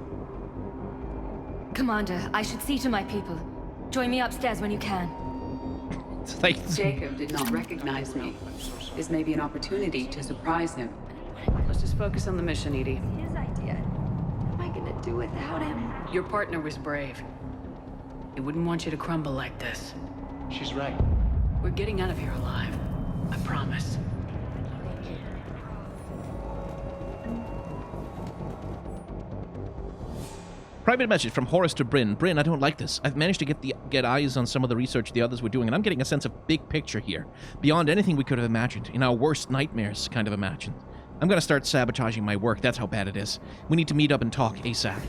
[SPEAKER 2] Commander, I should see to my people. Join me upstairs when you can.
[SPEAKER 8] Jacob did not recognize me. This may be an opportunity to surprise him.
[SPEAKER 4] Let's just focus on the mission, Edie.
[SPEAKER 22] His idea. What am I gonna do without him?
[SPEAKER 4] Your partner was brave. He wouldn't want you to crumble like this.
[SPEAKER 9] She's right.
[SPEAKER 4] We're getting out of here alive. I promise.
[SPEAKER 1] Private message from Horace to Bryn. Bryn, I don't like this. I've managed to get eyes on some of the research the others were doing, and I'm getting a sense of big picture here. Beyond anything we could have imagined. In our worst nightmares, kind of imagined. I'm gonna start sabotaging my work. That's how bad it is. We need to meet up and talk ASAP.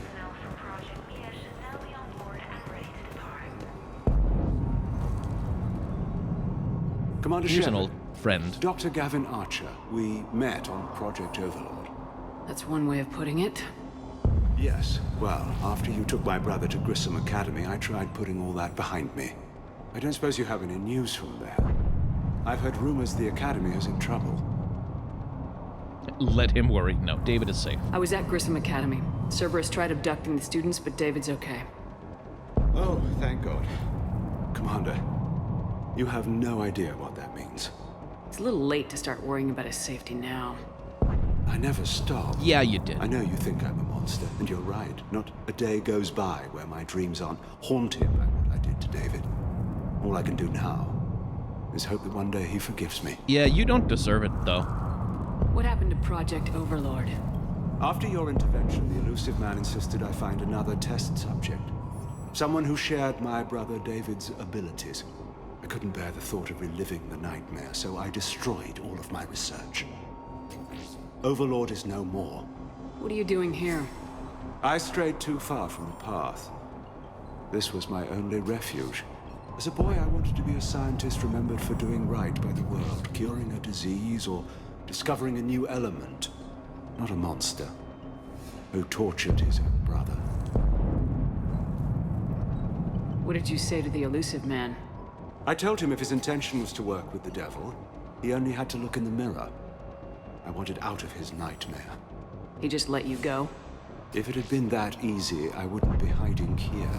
[SPEAKER 3] Commander
[SPEAKER 1] Here's
[SPEAKER 3] Shepard,
[SPEAKER 1] an old friend.
[SPEAKER 3] Dr. Gavin Archer. We met on Project Overlord.
[SPEAKER 4] That's one way of putting it.
[SPEAKER 3] Yes. Well, after you took my brother to Grissom Academy, I tried putting all that behind me. I don't suppose you have any news from there. I've heard rumors the Academy is in trouble.
[SPEAKER 1] Let him worry. No, David is safe.
[SPEAKER 4] I was at Grissom Academy. Cerberus tried abducting the students, but David's okay.
[SPEAKER 3] Oh, thank God. Commander, you have no idea what that means.
[SPEAKER 4] It's a little late to start worrying about his safety now.
[SPEAKER 3] I never stop.
[SPEAKER 1] Yeah, you did.
[SPEAKER 3] I know you think I'm a monster, and you're right. Not a day goes by where my dreams aren't haunted by what I did to David. All I can do now is hope that one day he forgives me.
[SPEAKER 1] Yeah, you don't deserve it, though.
[SPEAKER 4] What happened to Project Overlord?
[SPEAKER 3] After your intervention, the elusive man insisted I find another test subject. Someone who shared my brother David's abilities. I couldn't bear the thought of reliving the nightmare, so I destroyed all of my research. Overlord is no more.
[SPEAKER 4] What are you doing here?
[SPEAKER 3] I strayed too far from the path. This was my only refuge. As a boy, I wanted to be a scientist remembered for doing right by the world, curing a disease or discovering a new element. Not a monster who tortured his own brother.
[SPEAKER 4] What did you say to the elusive man?
[SPEAKER 3] I told him if his intention was to work with the devil, he only had to look in the mirror. I wanted out of his nightmare.
[SPEAKER 4] He just let you go?
[SPEAKER 3] If it had been that easy, I wouldn't be hiding here.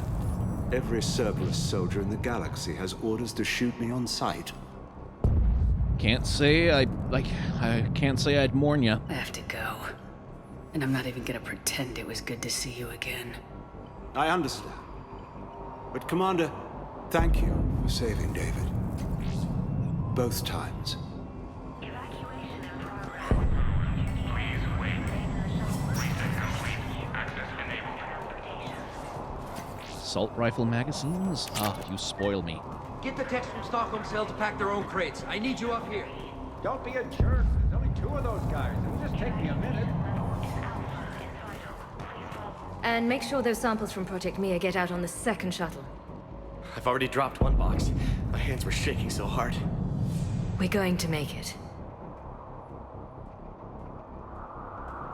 [SPEAKER 3] Every Cerberus soldier in the galaxy has orders to shoot me on sight.
[SPEAKER 1] Can't say I can't say I'd mourn you.
[SPEAKER 4] I have to go. And I'm not even gonna pretend it was good to see you again.
[SPEAKER 3] I understand. But Commander, thank you for saving David. Both times.
[SPEAKER 11] Evacuation in progress. Please wait. Reset complete. Access enabled.
[SPEAKER 1] Assault rifle magazines? Ah, you spoil me.
[SPEAKER 12] Get the techs from Stockholm Cell to pack their own crates. I need you up here.
[SPEAKER 13] Don't be a jerk. There's only 2 of those guys. It'll just take me a minute.
[SPEAKER 2] And make sure those samples from Project Mia get out on the second shuttle.
[SPEAKER 21] I've already dropped one box. My hands were shaking so hard.
[SPEAKER 2] We're going to make it.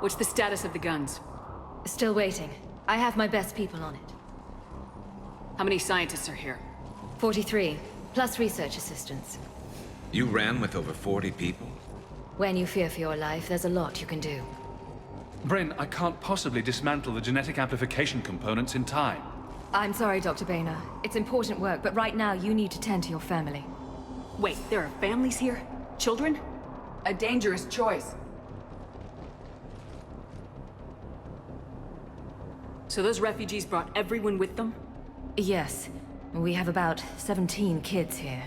[SPEAKER 4] What's the status of the guns?
[SPEAKER 2] Still waiting. I have my best people on it.
[SPEAKER 4] How many scientists are here?
[SPEAKER 2] 43, plus research assistants.
[SPEAKER 15] You ran with over 40 people?
[SPEAKER 2] When you fear for your life, there's a lot you can do.
[SPEAKER 19] Bryn, I can't possibly dismantle the genetic amplification components in time.
[SPEAKER 2] I'm sorry, Dr. Boehner. It's important work, but right now you need to tend to your family.
[SPEAKER 4] Wait, there are families here? Children?
[SPEAKER 8] A dangerous choice.
[SPEAKER 4] So those refugees brought everyone with them?
[SPEAKER 2] Yes. We have about 17 kids here.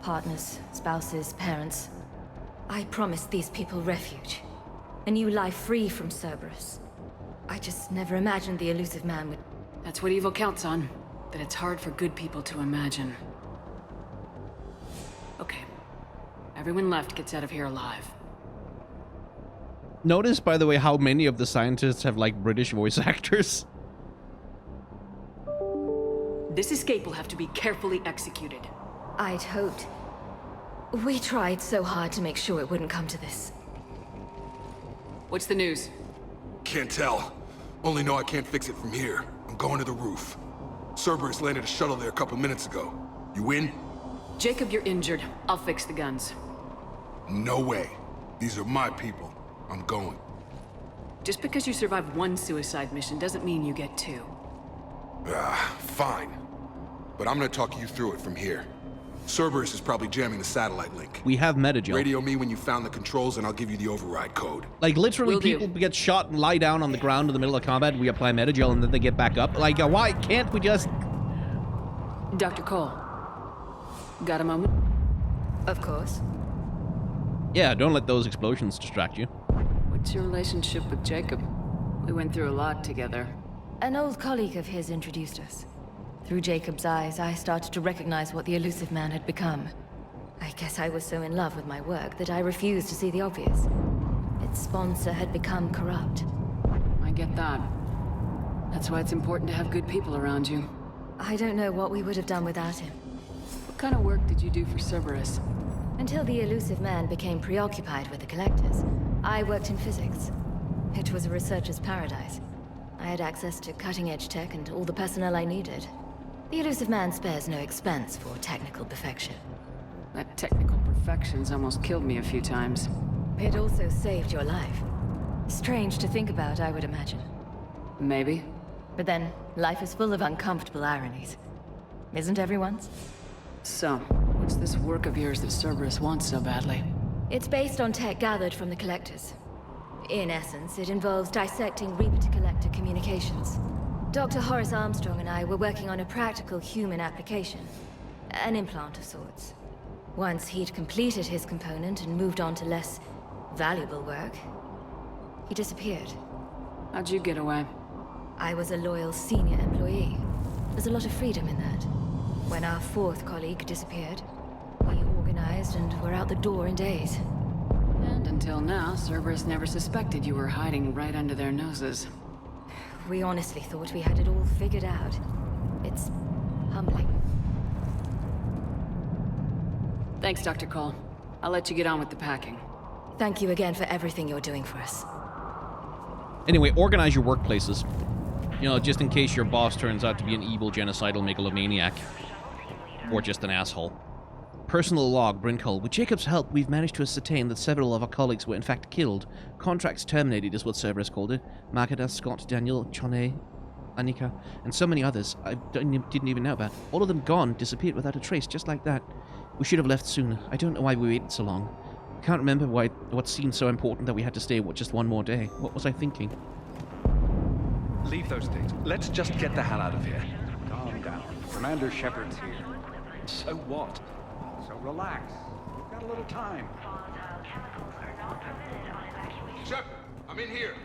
[SPEAKER 2] Partners, spouses, parents. I promised these people refuge. A new life free from Cerberus. I just never imagined the elusive man would...
[SPEAKER 4] That's what evil counts on. That it's hard for good people to imagine. Okay. Everyone left gets out of here alive.
[SPEAKER 1] Notice, by the way, how many of the scientists have, like, British voice actors.
[SPEAKER 4] This escape will have to be carefully executed.
[SPEAKER 2] I'd hoped. We tried so hard to make sure it wouldn't come to this.
[SPEAKER 4] What's the news?
[SPEAKER 17] Can't tell. Only know I can't fix it from here. I'm going to the roof. Cerberus landed a shuttle there a couple minutes ago. You in?
[SPEAKER 4] Jacob, you're injured. I'll fix the guns.
[SPEAKER 17] No way. These are my people. I'm going.
[SPEAKER 4] Just because you survived one suicide mission doesn't mean you get 2.
[SPEAKER 17] Fine. But I'm gonna talk you through it from here. Cerberus is probably jamming the satellite link.
[SPEAKER 1] We have Metagel.
[SPEAKER 17] Radio me when you found the controls and I'll give you the override code.
[SPEAKER 1] Like, literally, people get shot and lie down on the ground in the middle of combat. We apply Metagel and then they get back up. Like, why can't we just...
[SPEAKER 4] Dr. Cole, got a moment?
[SPEAKER 2] Of course.
[SPEAKER 1] Yeah, don't let those explosions distract you.
[SPEAKER 4] What's your relationship with Jacob? We went through a lot together.
[SPEAKER 2] An old colleague of his introduced us. Through Jacob's eyes, I started to recognize what the elusive man had become. I guess I was so in love with my work that I refused to see the obvious. Its sponsor had become corrupt.
[SPEAKER 4] I get that. That's why it's important to have good people around you.
[SPEAKER 2] I don't know what we would have done without him.
[SPEAKER 4] What kind of work did you do for Cerberus?
[SPEAKER 2] Until the elusive man became preoccupied with the Collectors, I worked in physics. It was a researcher's paradise. I had access to cutting-edge tech and all the personnel I needed. The elusive man spares no expense for technical perfection.
[SPEAKER 4] That technical perfection's almost killed me a few times.
[SPEAKER 2] It also saved your life. Strange to think about, I would imagine.
[SPEAKER 4] Maybe.
[SPEAKER 2] But then, life is full of uncomfortable ironies. Isn't everyone's?
[SPEAKER 4] So, what's this work of yours that Cerberus wants so badly?
[SPEAKER 2] It's based on tech gathered from the Collectors. In essence, it involves dissecting Reaper-to-Collector communications. Dr. Horace Armstrong and I were working on a practical human application. An implant of sorts. Once he'd completed his component and moved on to less valuable work, he disappeared.
[SPEAKER 4] How'd you get away?
[SPEAKER 2] I was a loyal senior employee. There's a lot of freedom in that. When our 4th colleague disappeared, we organized and were out the door in days.
[SPEAKER 4] And until now, Cerberus never suspected you were hiding right under their noses.
[SPEAKER 2] We honestly thought we had it all figured out. It's humbling.
[SPEAKER 4] Thanks, Dr. Cole. I'll let you get on with the packing.
[SPEAKER 2] Thank you again for everything you're doing for us.
[SPEAKER 1] Anyway, organize your workplaces. You know, just in case your boss turns out to be an evil, genocidal megalomaniac. Or just an asshole. Personal log, Brinkhull. With Jacob's help, we've managed to ascertain that several of our colleagues were in fact killed. Contracts terminated is what Cerberus called it. Makeda, Scott, Daniel, Chone, Anika, and so many others I didn't even know about. All of them gone, disappeared without a trace, just like that. We should have left sooner. I don't know why we waited so long. I can't remember what seemed so important that we had to stay just one more day. What was I thinking?
[SPEAKER 19] Leave those things. Let's just get the hell out of here.
[SPEAKER 13] Calm down. Commander Shepard's here.
[SPEAKER 19] So what?
[SPEAKER 13] So relax. We've got a little time.
[SPEAKER 10] Shepard, I'm in here.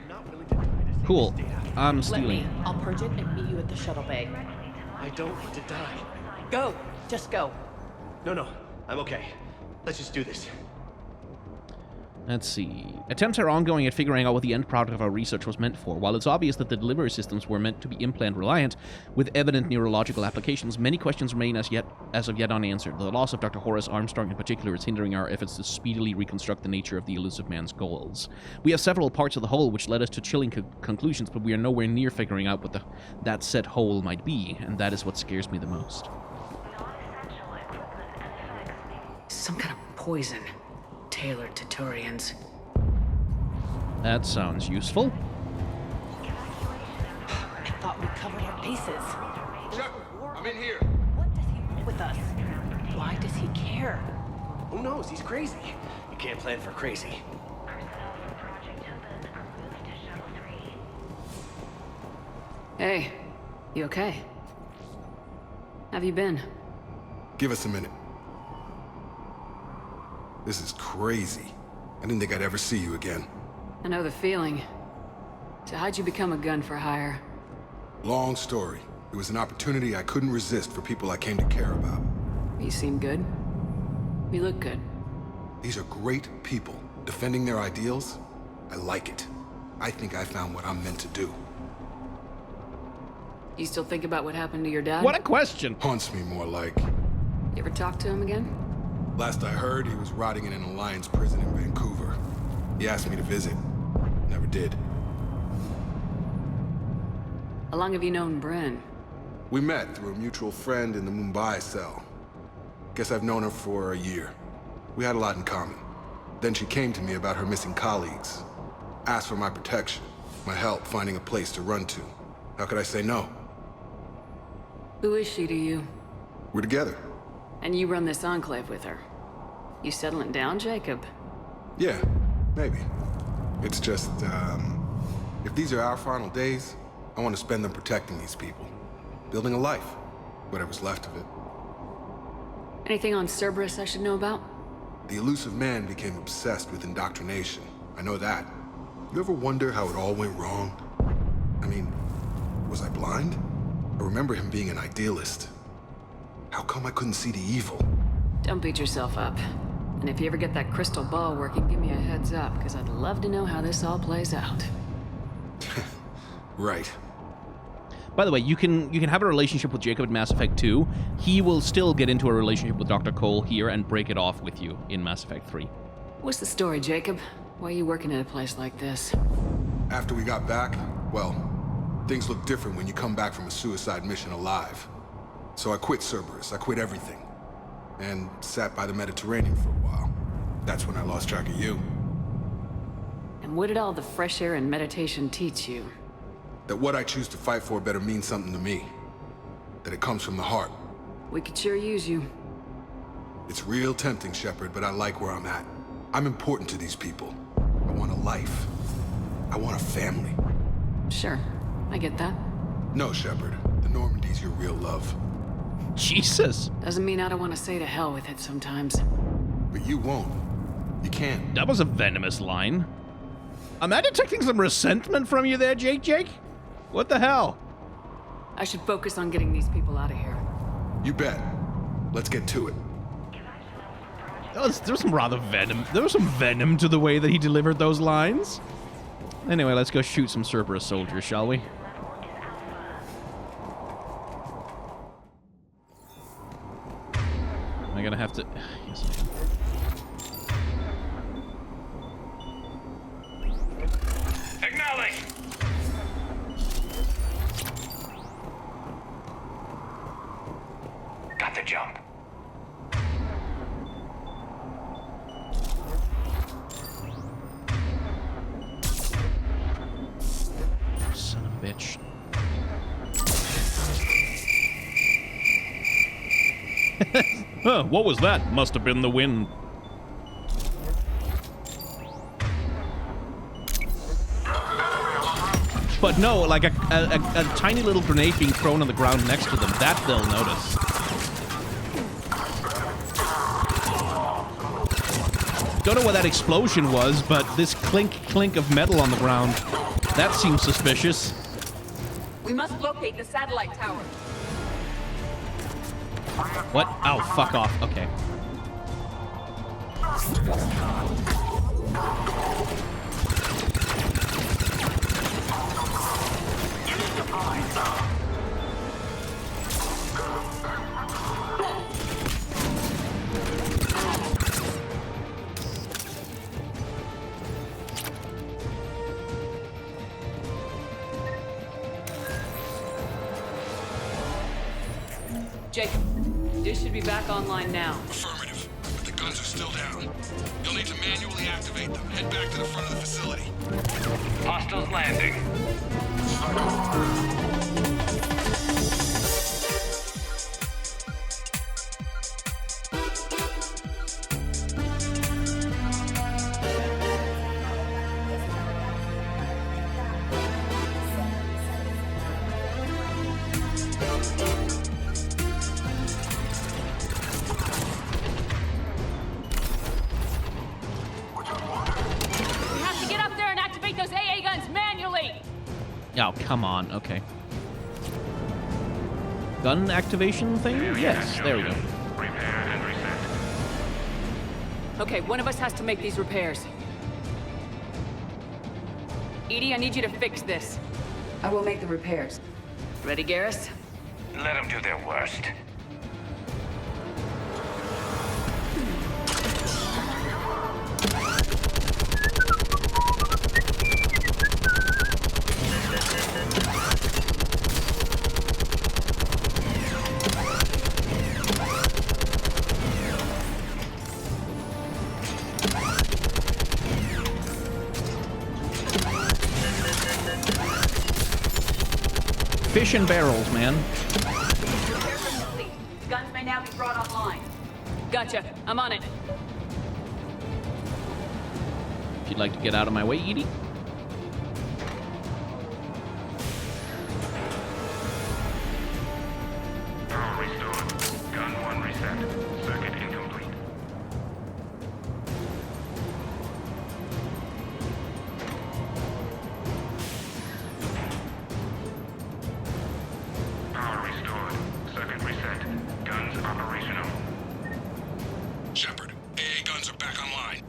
[SPEAKER 1] Cool. I'm
[SPEAKER 6] Let
[SPEAKER 1] stealing.
[SPEAKER 6] me. I'll purge it and meet you at the shuttle bay.
[SPEAKER 14] I don't want to die.
[SPEAKER 6] Go. Just go.
[SPEAKER 14] No, I'm okay. Let's just do this.
[SPEAKER 1] Let's see. Attempts are ongoing at figuring out what the end product of our research was meant for. While it's obvious that the delivery systems were meant to be implant-reliant, with evident neurological applications, many questions remain as of yet unanswered. The loss of Dr. Horace Armstrong in particular is hindering our efforts to speedily reconstruct the nature of the elusive man's goals. We have several parts of the whole which led us to chilling conclusions, but we are nowhere near figuring out what that said whole might be, and that is what scares me the most.
[SPEAKER 4] Some kind of poison. Tailored to Turians.
[SPEAKER 1] That sounds useful.
[SPEAKER 6] I thought we covered our bases.
[SPEAKER 10] Shepard, I'm in here.
[SPEAKER 6] What does he want with us? Why does he care?
[SPEAKER 14] Who knows? He's crazy. You can't plan for crazy.
[SPEAKER 4] Hey, you okay? Have you been?
[SPEAKER 17] Give us a minute. This is crazy. I didn't think I'd ever see you again.
[SPEAKER 4] I know the feeling. So how'd you become a gun for hire?
[SPEAKER 17] Long story. It was an opportunity I couldn't resist for people I came to care about.
[SPEAKER 4] You seem good. You look good.
[SPEAKER 17] These are great people, defending their ideals. I like it. I think I found what I'm meant to do.
[SPEAKER 4] You still think about what happened to your dad?
[SPEAKER 1] What a question!
[SPEAKER 17] Haunts me more like.
[SPEAKER 4] You ever talk to him again?
[SPEAKER 17] Last I heard, he was rotting in an Alliance prison in Vancouver. He asked me to visit. Never did.
[SPEAKER 4] How long have you known Bryn?
[SPEAKER 17] We met through a mutual friend in the Mumbai cell. Guess I've known her for a year. We had a lot in common. Then she came to me about her missing colleagues. Asked for my protection, my help finding a place to run to. How could I say no?
[SPEAKER 4] Who is she to you?
[SPEAKER 17] We're together.
[SPEAKER 4] And you run this enclave with her? You settling down, Jacob?
[SPEAKER 17] Yeah, maybe. It's just, if these are our final days, I want to spend them protecting these people. Building a life. Whatever's left of it.
[SPEAKER 4] Anything on Cerberus I should know about?
[SPEAKER 17] The elusive man became obsessed with indoctrination. I know that. You ever wonder how it all went wrong? I mean, was I blind? I remember him being an idealist. How come I couldn't see the evil?
[SPEAKER 4] Don't beat yourself up. And if you ever get that crystal ball working, give me a heads up, because I'd love to know how this all plays out.
[SPEAKER 17] Right.
[SPEAKER 1] By the way, you can have a relationship with Jacob in Mass Effect 2. He will still get into a relationship with Dr. Cole here and break it off with you in Mass Effect 3.
[SPEAKER 4] What's the story, Jacob? Why are you working at a place like this?
[SPEAKER 17] After we got back, well, things look different when you come back from a suicide mission alive. So I quit Cerberus, I quit everything. And sat by the Mediterranean for a while. That's when I lost track of you.
[SPEAKER 4] And what did all the fresh air and meditation teach you?
[SPEAKER 17] That what I choose to fight for better mean something to me. That it comes from the heart.
[SPEAKER 4] We could sure use you.
[SPEAKER 17] It's real tempting, Shepard, but I like where I'm at. I'm important to these people. I want a life. I want a family.
[SPEAKER 4] Sure, I get that.
[SPEAKER 17] No, Shepard. The Normandy's your real love.
[SPEAKER 1] Jesus!
[SPEAKER 4] Doesn't mean I don't want to say to hell with it sometimes.
[SPEAKER 17] But you won't. You can't.
[SPEAKER 1] That was a venomous line. Am I detecting some resentment from you there, Jake? What the hell?
[SPEAKER 4] I should focus on getting these people out of here.
[SPEAKER 17] You bet. Let's get to it.
[SPEAKER 1] There was some rather venom. There was some venom to the way that he delivered those lines. Anyway, let's go shoot some Cerberus soldiers, shall we? Am I gonna have to... Yes, I am. Huh, what was that? Must have been the wind. But no, like a tiny little grenade being thrown on the ground next to them, that they'll notice. Don't know what that explosion was, but this clink of metal on the ground, that seems suspicious.
[SPEAKER 8] We must locate the satellite tower.
[SPEAKER 1] What? Oh, fuck off. Okay.
[SPEAKER 4] Jacob, this should be back online now.
[SPEAKER 17] Affirmative. But the guns are still down. You'll need to manually activate them. Head back to the front of the facility.
[SPEAKER 11] Hostiles landing.
[SPEAKER 1] Oh, come on. Okay. Gun activation thing? Yes, there we go.
[SPEAKER 11] Repair and reset.
[SPEAKER 4] Okay, one of us has to make these repairs. Edie, I need you to fix this.
[SPEAKER 8] I will make the repairs.
[SPEAKER 4] Ready, Garrus?
[SPEAKER 11] Let them do their worst.
[SPEAKER 1] Fish and barrels, man.
[SPEAKER 8] Guns may now be brought online.
[SPEAKER 4] Gotcha. I'm on it.
[SPEAKER 1] If you'd like to get out of my way, Edie.
[SPEAKER 11] Power restored. Gun 1 reset. Circuit incomplete. Power restored. Circuit reset. Guns operational.
[SPEAKER 17] Shepard, AA guns are back online.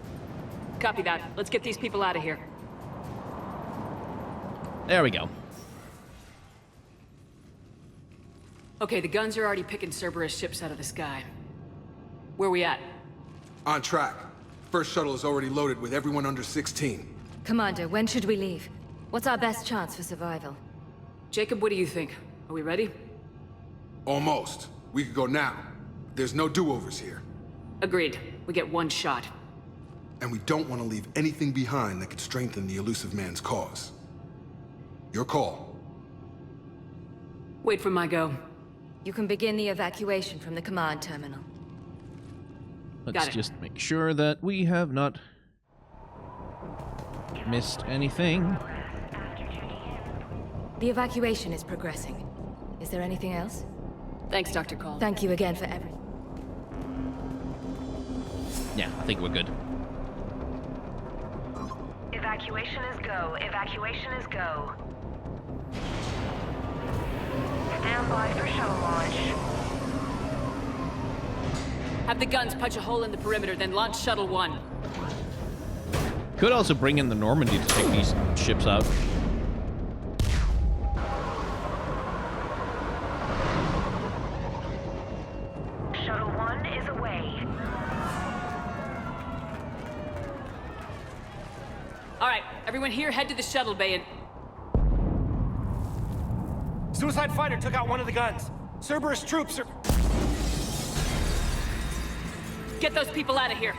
[SPEAKER 4] Copy that. Let's get these people out of here.
[SPEAKER 1] There we go.
[SPEAKER 4] Okay, the guns are already picking Cerberus ships out of the sky. Where we at?
[SPEAKER 10] On track. First shuttle is already loaded with everyone under 16.
[SPEAKER 2] Commander, when should we leave? What's our best chance for survival?
[SPEAKER 4] Jacob, what do you think? Are we ready?
[SPEAKER 10] Almost. We could go now. There's no do-overs here.
[SPEAKER 4] Agreed. We get one shot.
[SPEAKER 10] And we don't want to leave anything behind that could strengthen the elusive man's cause. Your call.
[SPEAKER 4] Wait for my go.
[SPEAKER 2] You can begin the evacuation from the command terminal.
[SPEAKER 1] Let's just make sure that we have not missed anything.
[SPEAKER 2] The evacuation is progressing. Is there anything else?
[SPEAKER 4] Thanks, Dr. Cole.
[SPEAKER 2] Thank you again for everything.
[SPEAKER 1] Yeah, I think we're good.
[SPEAKER 18] Evacuation is go. Evacuation is go. Stand by for shuttle launch.
[SPEAKER 4] Have the guns punch a hole in the perimeter, then launch Shuttle 1.
[SPEAKER 1] Could also bring in the Normandy to take these ships out.
[SPEAKER 18] Shuttle 1 is away.
[SPEAKER 4] All right, everyone here, head to the shuttle bay and...
[SPEAKER 12] Suicide fighter took out one of the guns. Cerberus troops are...
[SPEAKER 4] Get those people out of here.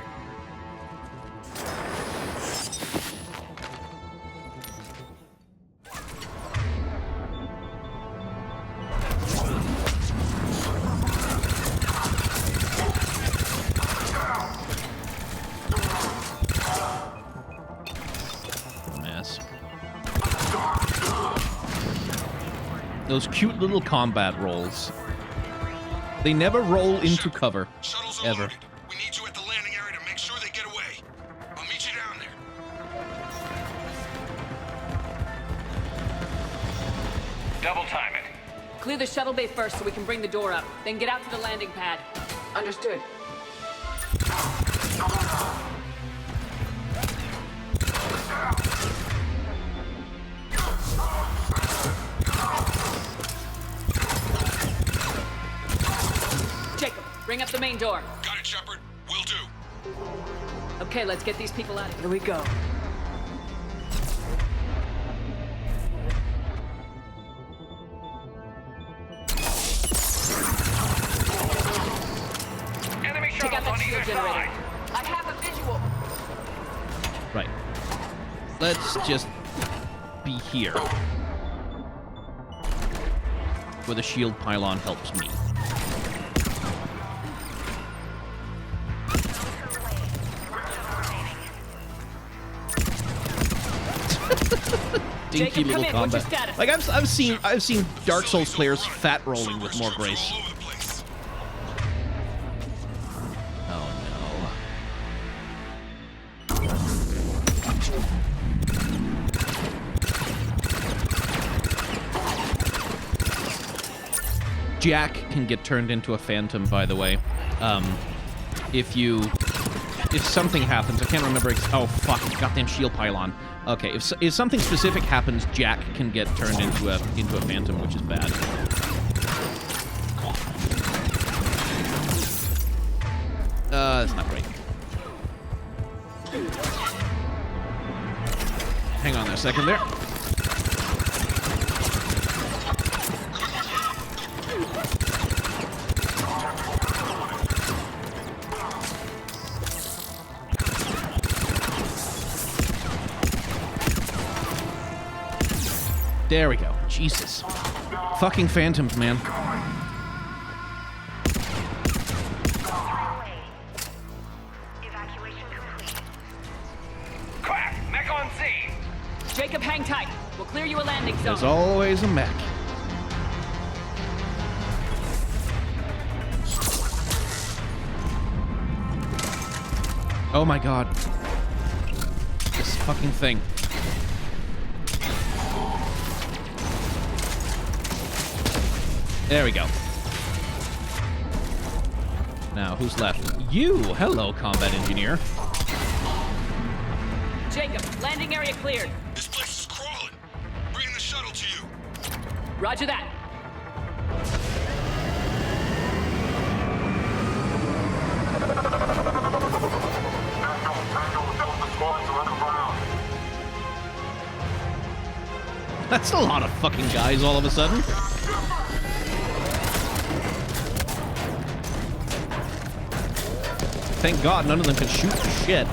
[SPEAKER 1] Those cute little combat rolls. They never roll into cover. Ever.
[SPEAKER 10] We need you at the landing area to make sure they get away. I'll meet you down there.
[SPEAKER 11] Double time it.
[SPEAKER 4] Clear the shuttle bay first so we can bring the door up. Then get out to the landing pad. Understood. Jacob, bring up the main door.
[SPEAKER 10] Got it, Shepard. Will do.
[SPEAKER 4] Okay, let's get these people out of here. Here we go.
[SPEAKER 11] Enemy
[SPEAKER 4] Take out
[SPEAKER 11] shuttles
[SPEAKER 4] that
[SPEAKER 11] on
[SPEAKER 4] shield
[SPEAKER 11] either
[SPEAKER 4] generator.
[SPEAKER 11] side.
[SPEAKER 4] I have a visual.
[SPEAKER 1] Right. Let's just be here. Where the shield pylon helps me. Dinky
[SPEAKER 4] Jacob,
[SPEAKER 1] little
[SPEAKER 4] come in. What's your
[SPEAKER 1] combat.
[SPEAKER 4] status?
[SPEAKER 1] Like I've seen Dark Souls players fat rolling with more grace. Oh no. Jack can get turned into a phantom, by the way. If something happens, I can't remember. Oh fuck! Goddamn shield pylon. Okay, if something specific happens, Jack can get turned into a phantom, which is bad. That's not great. Hang on there a second there. There we go. Jesus. Fucking phantoms, man.
[SPEAKER 18] Evacuation complete.
[SPEAKER 11] Crack! Mech on scene!
[SPEAKER 4] Jacob, hang tight. We'll clear you a landing zone.
[SPEAKER 1] There's always a mech. Oh my god. This fucking thing. There we go. Now, who's left? You! Hello, combat engineer.
[SPEAKER 4] Jacob, landing area cleared.
[SPEAKER 10] This place is crawling. Bringing the shuttle to you.
[SPEAKER 4] Roger that.
[SPEAKER 1] That's a lot of fucking guys all of a sudden. Thank God none of them can shoot for shit.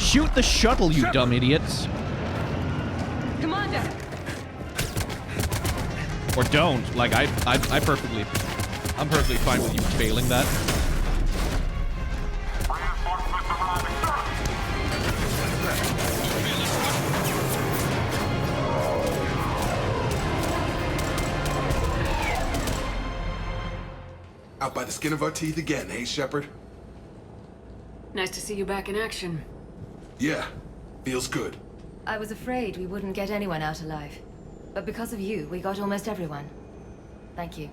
[SPEAKER 1] Shoot the shuttle, you dumb idiots.
[SPEAKER 4] Commander!
[SPEAKER 1] Or don't. Like, I'm perfectly fine with you failing that.
[SPEAKER 10] Out by the skin of our teeth again, eh, Shepard?
[SPEAKER 4] Nice to see you back in action.
[SPEAKER 10] Yeah, feels good.
[SPEAKER 2] I was afraid we wouldn't get anyone out alive. But because of you, we got almost everyone. Thank you.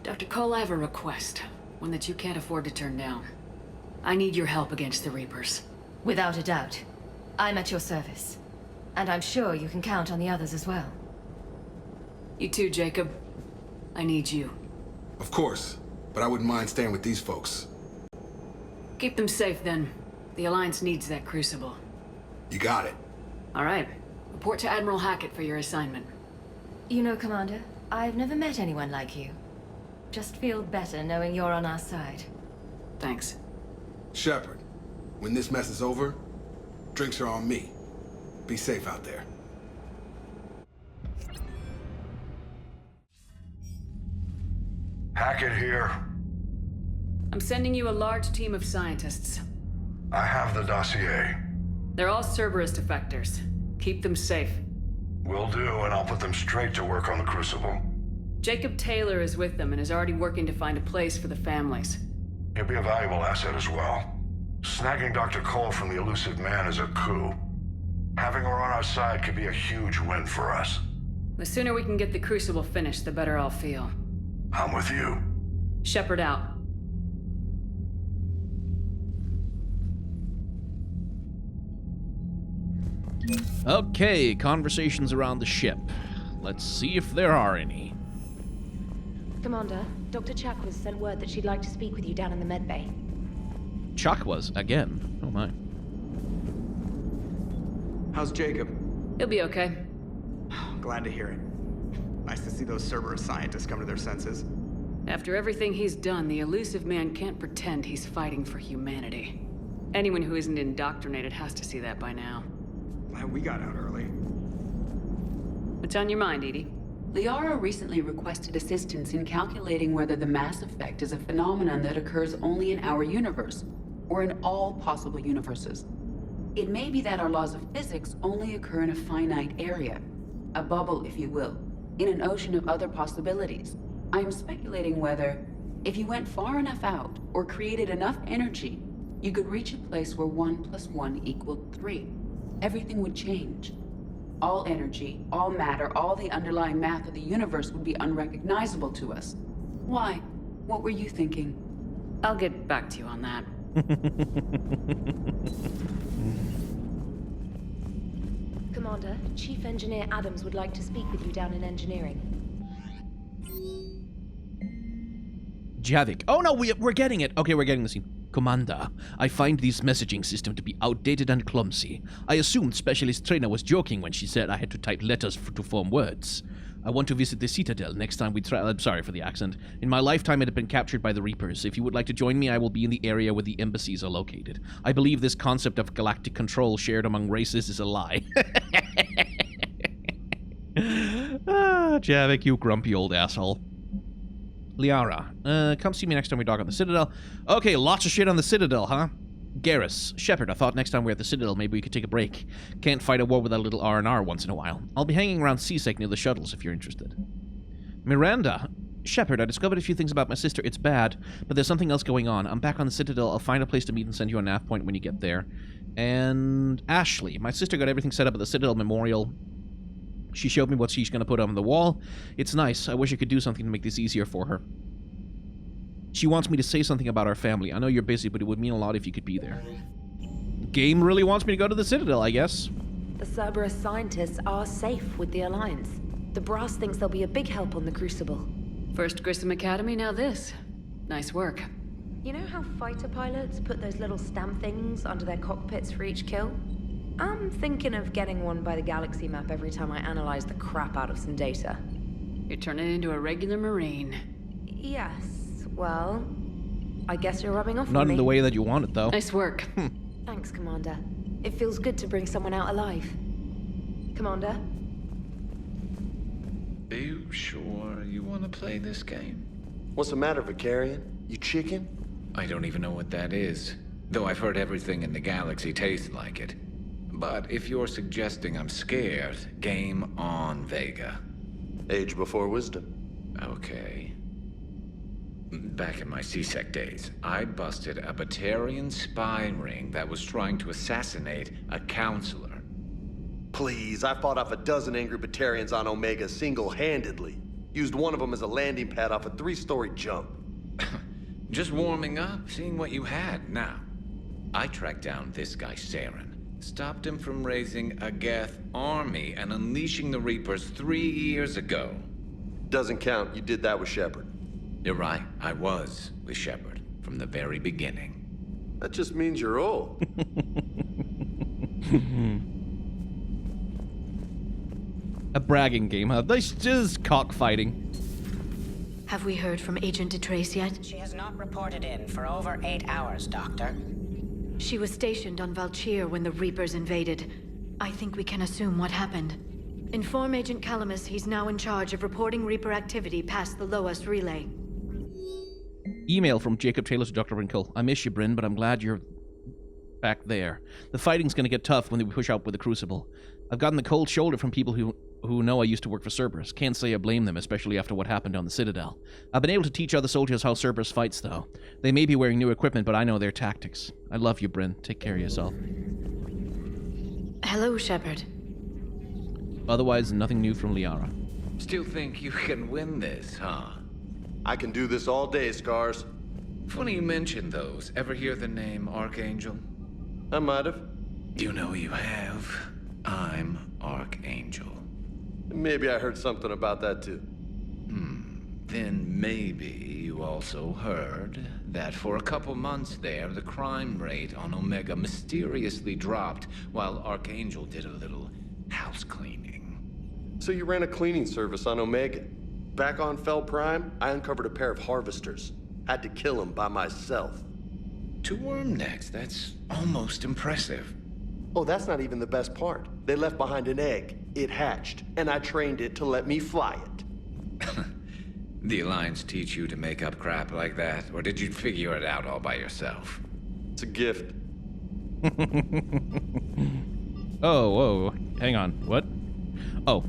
[SPEAKER 4] Dr. Cole, I have a request. One that you can't afford to turn down. I need your help against the Reapers.
[SPEAKER 2] Without a doubt. I'm at your service. And I'm sure you can count on the others as well.
[SPEAKER 4] You too, Jacob. I need you.
[SPEAKER 10] Of course, but I wouldn't mind staying with these folks.
[SPEAKER 4] Keep them safe, then. The Alliance needs that crucible.
[SPEAKER 10] You got it.
[SPEAKER 4] All right. Report to Admiral Hackett for your assignment.
[SPEAKER 2] You know, Commander, I've never met anyone like you. Just feel better knowing you're on our side.
[SPEAKER 4] Thanks.
[SPEAKER 10] Shepard, when this mess is over, drinks are on me. Be safe out there.
[SPEAKER 16] Hackett here.
[SPEAKER 4] I'm sending you a large team of scientists.
[SPEAKER 16] I have the dossier.
[SPEAKER 4] They're all Cerberus defectors. Keep them safe.
[SPEAKER 17] Will do, and I'll put them straight to work on the Crucible.
[SPEAKER 4] Jacob Taylor is with them and is already working to find a place for the families.
[SPEAKER 17] He'll be a valuable asset as well. Snagging Dr. Cole from the elusive man is a coup. Having her on our side could be a huge win for us.
[SPEAKER 4] The sooner we can get the Crucible finished, the better I'll feel.
[SPEAKER 17] I'm with you.
[SPEAKER 4] Shepard out.
[SPEAKER 1] Okay, conversations around the ship. Let's see if there are any.
[SPEAKER 22] Commander, Dr. Chakwas sent word that she'd like to speak with you down in the medbay.
[SPEAKER 1] Chakwas, again. Oh my.
[SPEAKER 5] How's Jacob?
[SPEAKER 4] He'll be okay.
[SPEAKER 5] Glad to hear it. Nice to see those Cerberus scientists come to their senses.
[SPEAKER 4] After everything he's done, the elusive man can't pretend he's fighting for humanity. Anyone who isn't indoctrinated has to see that by now.
[SPEAKER 5] Glad we got out early.
[SPEAKER 4] What's on your mind, Edie?
[SPEAKER 8] Liara recently requested assistance in calculating whether the mass effect is a phenomenon that occurs only in our universe, or in all possible universes. It may be that our laws of physics only occur in a finite area, a bubble, if you will, in an ocean of other possibilities. I am speculating whether, if you went far enough out, or created enough energy, you could reach a place where 1 + 1 = 3. Everything would change. All energy, all matter, all the underlying math of the universe would be unrecognizable to us. Why? What were you thinking?
[SPEAKER 4] I'll get back to you on that.
[SPEAKER 22] Commander, Chief Engineer Adams would like to speak with you down in engineering.
[SPEAKER 1] Javik. Oh no, we're getting it. Okay, we're getting the scene. Commander, I find this messaging system to be outdated and clumsy. I assumed Specialist Trainer was joking when she said I had to type letters to form words. I want to visit the Citadel next time we try. I'm sorry for the accent. In my lifetime, it had been captured by the Reapers. If you would like to join me, I will be in the area where the embassies are located. I believe this concept of galactic control shared among races is a lie. Javik, you grumpy old asshole. Liara, come see me next time we dock at the Citadel. Okay, lots of shit on the Citadel, huh? Garrus, Shepard, I thought next time we're at the Citadel, maybe we could take a break. Can't fight a war without a little R&R once in a while. I'll be hanging around CSEC near the shuttles if you're interested. Miranda, Shepard, I discovered a few things about my sister. It's bad, but there's something else going on. I'm back on the Citadel. I'll find a place to meet and send you a nav point when you get there. And Ashley, my sister got everything set up at the Citadel Memorial. She showed me what she's going to put on the wall. It's nice. I wish I could do something to make this easier for her. She wants me to say something about our family. I know you're busy, but it would mean a lot if you could be there. Game really wants me to go to the Citadel, I guess.
[SPEAKER 22] The Cerberus scientists are safe with the Alliance. The brass thinks they'll be a big help on the Crucible.
[SPEAKER 4] First Grissom Academy, now this. Nice work.
[SPEAKER 22] You know how fighter pilots put those little stamp things under their cockpits for each kill? I'm thinking of getting one by the galaxy map every time I analyze the crap out of some data.
[SPEAKER 4] You're turning into a regular Marine.
[SPEAKER 22] Yes, well, I guess you're rubbing off on me.
[SPEAKER 1] Not in the way that you want it, though.
[SPEAKER 4] Nice work.
[SPEAKER 22] Thanks, Commander. It feels good to bring someone out alive. Commander?
[SPEAKER 15] Are you sure you want to play this game?
[SPEAKER 14] What's the matter, Vicarian? You chicken?
[SPEAKER 15] I don't even know what that is, though I've heard everything in the galaxy tastes like it. But if you're suggesting I'm scared, game on, Vega.
[SPEAKER 14] Age before wisdom.
[SPEAKER 15] Okay. Back in my CSEC days, I busted a Batarian spy ring that was trying to assassinate a counselor.
[SPEAKER 14] Please, I fought off a dozen angry Batarians on Omega single-handedly. Used one of them as a landing pad off a 3-story jump.
[SPEAKER 15] Just warming up, seeing what you had. Now, I tracked down this guy, Saren. Stopped him from raising a Geth army and unleashing the Reapers 3 years ago.
[SPEAKER 14] Doesn't count. You did that with Shepard.
[SPEAKER 15] You're right. I was with Shepard from the very beginning.
[SPEAKER 14] That just means you're old.
[SPEAKER 1] A bragging game, huh? This is cockfighting.
[SPEAKER 20] Have we heard from Agent DeTrace yet?
[SPEAKER 23] She has not reported in for over 8 hours, Doctor.
[SPEAKER 20] She was stationed on Valchir when the Reapers invaded. I think we can assume what happened. Inform Agent Calamus he's now in charge of reporting Reaper activity past the Loas relay.
[SPEAKER 1] Email from Jacob Taylor to Dr. Wrinkle. I miss you, Bryn, but I'm glad you're back there. The fighting's gonna get tough when we push out with the Crucible. I've gotten the cold shoulder from people who know I used to work for Cerberus. Can't say I blame them, especially after what happened on the Citadel. I've been able to teach other soldiers how Cerberus fights, though. They may be wearing new equipment, but I know their tactics. I love you, Bryn. Take care of yourself.
[SPEAKER 20] Hello, Shepard.
[SPEAKER 1] Otherwise, nothing new from Liara.
[SPEAKER 15] Still think you can win this, huh?
[SPEAKER 14] I can do this all day, Scars.
[SPEAKER 15] Funny you mention those. Ever hear the name Archangel?
[SPEAKER 14] I might have.
[SPEAKER 15] You know you have. I'm Archangel.
[SPEAKER 14] Maybe I heard something about that too.
[SPEAKER 15] Then maybe you also heard that for a couple months there, the crime rate on Omega mysteriously dropped while Archangel did a little house cleaning.
[SPEAKER 14] So you ran a cleaning service on Omega. Back on Fel Prime, I uncovered a pair of harvesters. Had to kill them by myself.
[SPEAKER 15] 2 worm necks, that's almost impressive.
[SPEAKER 14] Oh, that's not even the best part. They left behind an egg. It hatched, and I trained it to let me fly it.
[SPEAKER 15] The Alliance teach you to make up crap like that, or did you figure it out all by yourself?
[SPEAKER 14] It's a gift.
[SPEAKER 1] Oh, whoa. Hang on. What? Oh.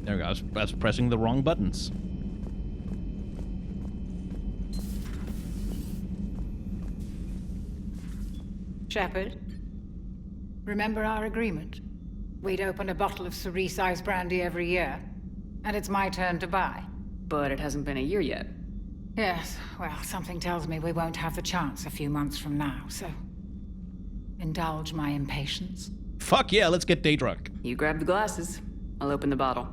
[SPEAKER 1] There we go. I was pressing the wrong buttons.
[SPEAKER 3] Shepard, remember our agreement? We'd open a bottle of cerise ice brandy every year, and it's my turn to buy.
[SPEAKER 4] But it hasn't been a year yet.
[SPEAKER 3] Yes, well, something tells me we won't have the chance a few months from now, so indulge my impatience.
[SPEAKER 1] Fuck yeah, let's get day drunk.
[SPEAKER 4] You grab the glasses. I'll open the bottle.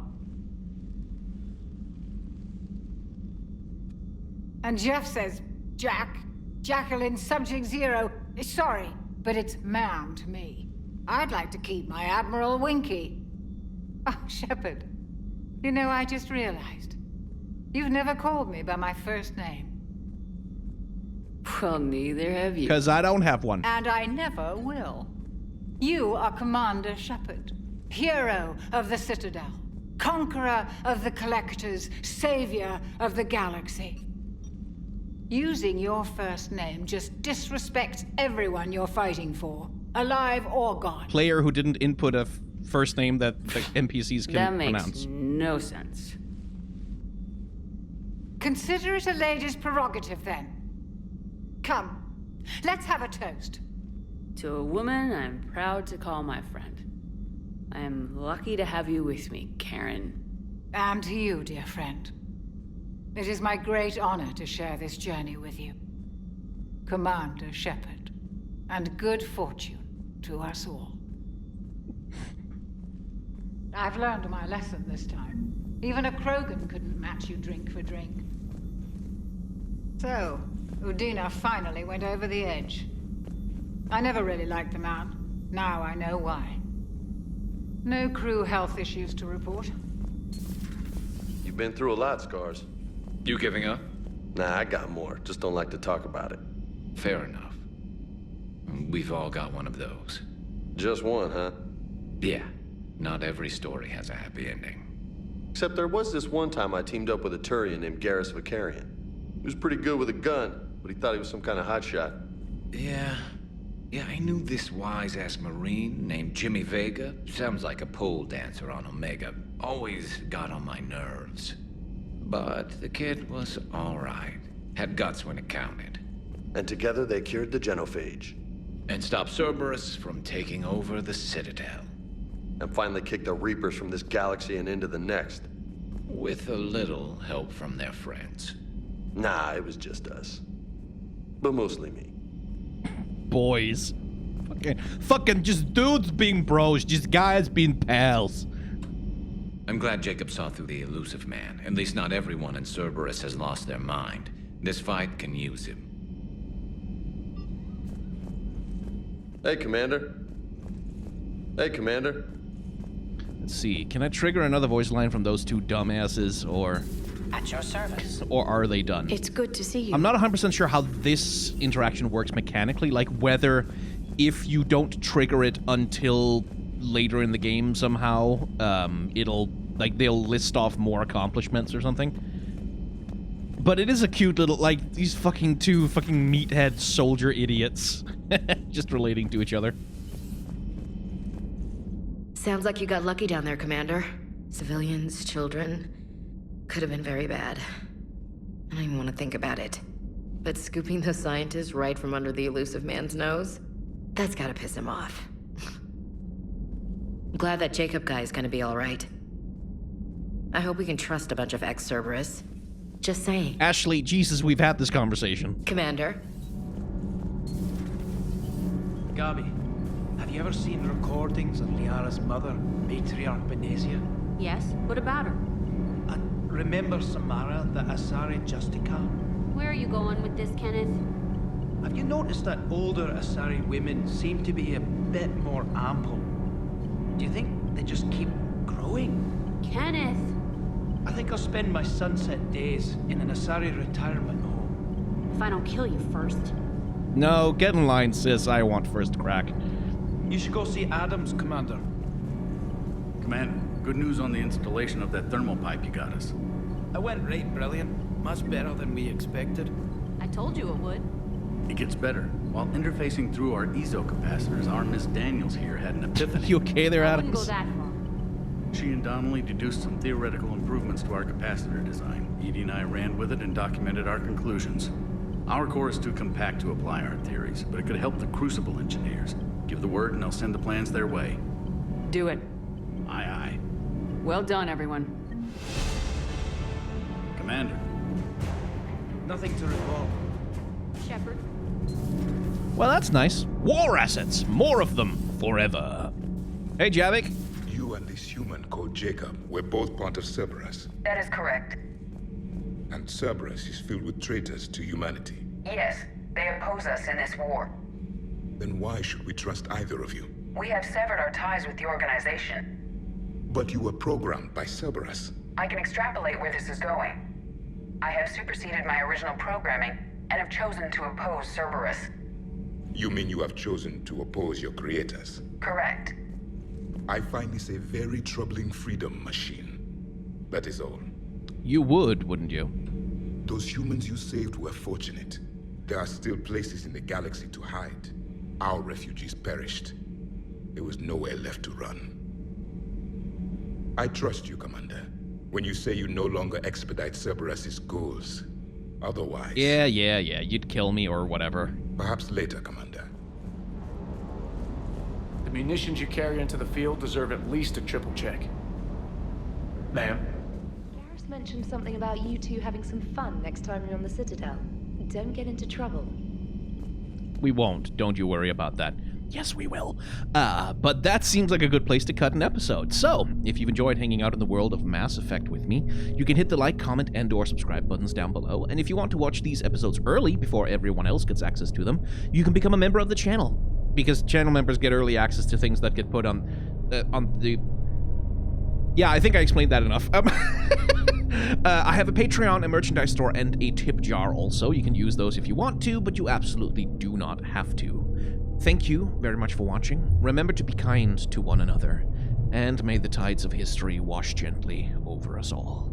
[SPEAKER 3] And Jeff says, Jacqueline, Subject Zero, sorry, but it's ma'am to me. I'd like to keep my Admiral Winky. Oh, Shepard, you know, I just realized. You've never called me by my first name.
[SPEAKER 4] Well, neither have you.
[SPEAKER 1] Because I don't have one.
[SPEAKER 3] And I never will. You are Commander Shepard, hero of the Citadel, conqueror of the Collectors, savior of the galaxy. Using your first name just disrespects everyone you're fighting for, alive or gone.
[SPEAKER 1] Player who didn't input a first name that the NPCs can pronounce.
[SPEAKER 4] That makes no sense.
[SPEAKER 3] Consider it a lady's prerogative, then. Come, let's have a toast.
[SPEAKER 4] To a woman I'm proud to call my friend. I am lucky to have you with me, Karen.
[SPEAKER 3] And to you, dear friend. It is my great honor to share this journey with you. Commander Shepard. And good fortune to us all. I've learned my lesson this time. Even a Krogan couldn't match you drink for drink. So, Udina finally went over the edge. I never really liked the man. Now I know why. No crew health issues to report.
[SPEAKER 14] You've been through a lot, Scars.
[SPEAKER 15] You giving up?
[SPEAKER 14] Nah, I got more. Just don't like to talk about it.
[SPEAKER 15] Fair enough. We've all got one of those.
[SPEAKER 14] Just one, huh?
[SPEAKER 15] Yeah. Not every story has a happy ending.
[SPEAKER 14] Except there was this one time I teamed up with a Turian named Garrus Vicarian. He was pretty good with a gun, but he thought he was some kind of hotshot.
[SPEAKER 15] Yeah, I knew this wise-ass Marine named Jimmy Vega. Sounds like a pole dancer on Omega. Always got on my nerves. But the kid was all right. Had guts when it counted.
[SPEAKER 14] And together they cured the genophage.
[SPEAKER 15] And stopped Cerberus from taking over the Citadel.
[SPEAKER 14] And finally kicked the Reapers from this galaxy and into the next.
[SPEAKER 15] With a little help from their friends.
[SPEAKER 14] Nah, it was just us. But mostly me.
[SPEAKER 1] Boys. Fucking just dudes being bros, just guys being pals.
[SPEAKER 15] I'm glad Jacob saw through the elusive man. At least not everyone in Cerberus has lost their mind. This fight can use him.
[SPEAKER 14] Hey, Commander. Hey, Commander.
[SPEAKER 1] Let's see. Can I trigger another voice line from those two dumbasses, or...
[SPEAKER 23] At your service.
[SPEAKER 1] Or are they done?
[SPEAKER 20] It's good to see you.
[SPEAKER 1] I'm not 100% sure how this interaction works mechanically, like whether if you don't trigger it until later in the game somehow, it'll, like, they'll list off more accomplishments or something. But it is a cute little, like, these fucking two fucking meathead soldier idiots just relating to each other.
[SPEAKER 2] Sounds like you got lucky down there, Commander. Civilians, children. Could have been very bad. I don't even want to think about it. But scooping the scientist right from under the elusive man's nose? That's gotta piss him off. I'm glad that Jacob guy is gonna be alright. I hope we can trust a bunch of ex-Cerberus. Just saying.
[SPEAKER 1] Ashley, Jesus, we've had this conversation.
[SPEAKER 2] Commander?
[SPEAKER 7] Gabi, have you ever seen recordings of Liara's mother, Matriarch Benezia?
[SPEAKER 9] Yes? What about her?
[SPEAKER 7] And remember Samara, the Asari Justica?
[SPEAKER 9] Where are you going with this, Kenneth?
[SPEAKER 7] Have you noticed that older Asari women seem to be a bit more ample? Do you think they just keep growing?
[SPEAKER 9] Kenneth!
[SPEAKER 7] I think I'll spend my sunset days in an Asari retirement home.
[SPEAKER 9] If I don't kill you first.
[SPEAKER 1] No, get in line, sis. I want first crack.
[SPEAKER 7] You should go see Adams, Commander.
[SPEAKER 21] Commander, good news on the installation of that thermal pipe you got us.
[SPEAKER 7] It went right brilliant. Much better than we expected.
[SPEAKER 9] I told you it would.
[SPEAKER 21] It gets better. While interfacing through our ezo capacitors, our Miss Daniels here had an epiphany.
[SPEAKER 1] You okay there,
[SPEAKER 9] I wouldn't
[SPEAKER 1] Adams?
[SPEAKER 9] go that far.
[SPEAKER 21] She and Donnelly deduced some theoretical improvements to our capacitor design. Edie and I ran with it and documented our conclusions. Our core is too compact to apply our theories, but it could help the Crucible engineers. Give the word and I'll send the plans their way.
[SPEAKER 4] Do it.
[SPEAKER 21] Aye, aye.
[SPEAKER 4] Well done, everyone.
[SPEAKER 21] Commander.
[SPEAKER 7] Nothing to report.
[SPEAKER 9] Shepard.
[SPEAKER 1] Well, that's nice. War assets. More of them. Forever. Hey, Javik.
[SPEAKER 10] You and this human called Jacob were both part of Cerberus.
[SPEAKER 18] That is correct.
[SPEAKER 10] And Cerberus is filled with traitors to humanity.
[SPEAKER 18] Yes, they oppose us in this war.
[SPEAKER 10] Then why should we trust either of you?
[SPEAKER 18] We have severed our ties with the organization.
[SPEAKER 10] But you were programmed by Cerberus.
[SPEAKER 18] I can extrapolate where this is going. I have superseded my original programming and have chosen to oppose Cerberus.
[SPEAKER 10] You mean you have chosen to oppose your creators?
[SPEAKER 18] Correct.
[SPEAKER 10] I find this a very troubling freedom machine. That is all.
[SPEAKER 1] You would, wouldn't you?
[SPEAKER 10] Those humans you saved were fortunate. There are still places in the galaxy to hide. Our refugees perished. There was nowhere left to run. I trust you, Commander, when you say you no longer expedite Cerberus's goals. Otherwise...
[SPEAKER 1] Yeah, you'd kill me or whatever.
[SPEAKER 10] Perhaps later, Commander.
[SPEAKER 13] The munitions you carry into the field deserve at least a triple check. Ma'am?
[SPEAKER 22] Garrus mentioned something about you two having some fun next time you're on the Citadel. Don't get into trouble.
[SPEAKER 1] We won't. Don't you worry about that. Yes, we will. But that seems like a good place to cut an episode. So, if you've enjoyed hanging out in the world of Mass Effect with me, you can hit the like, comment, and/or subscribe buttons down below. And if you want to watch these episodes early before everyone else gets access to them, you can become a member of the channel. Because channel members get early access to things that get put on the... Yeah, I think I explained that enough. I have a Patreon, a merchandise store, and a tip jar also. You can use those if you want to, but you absolutely do not have to. Thank you very much for watching. Remember to be kind to one another, and may the tides of history wash gently over us all.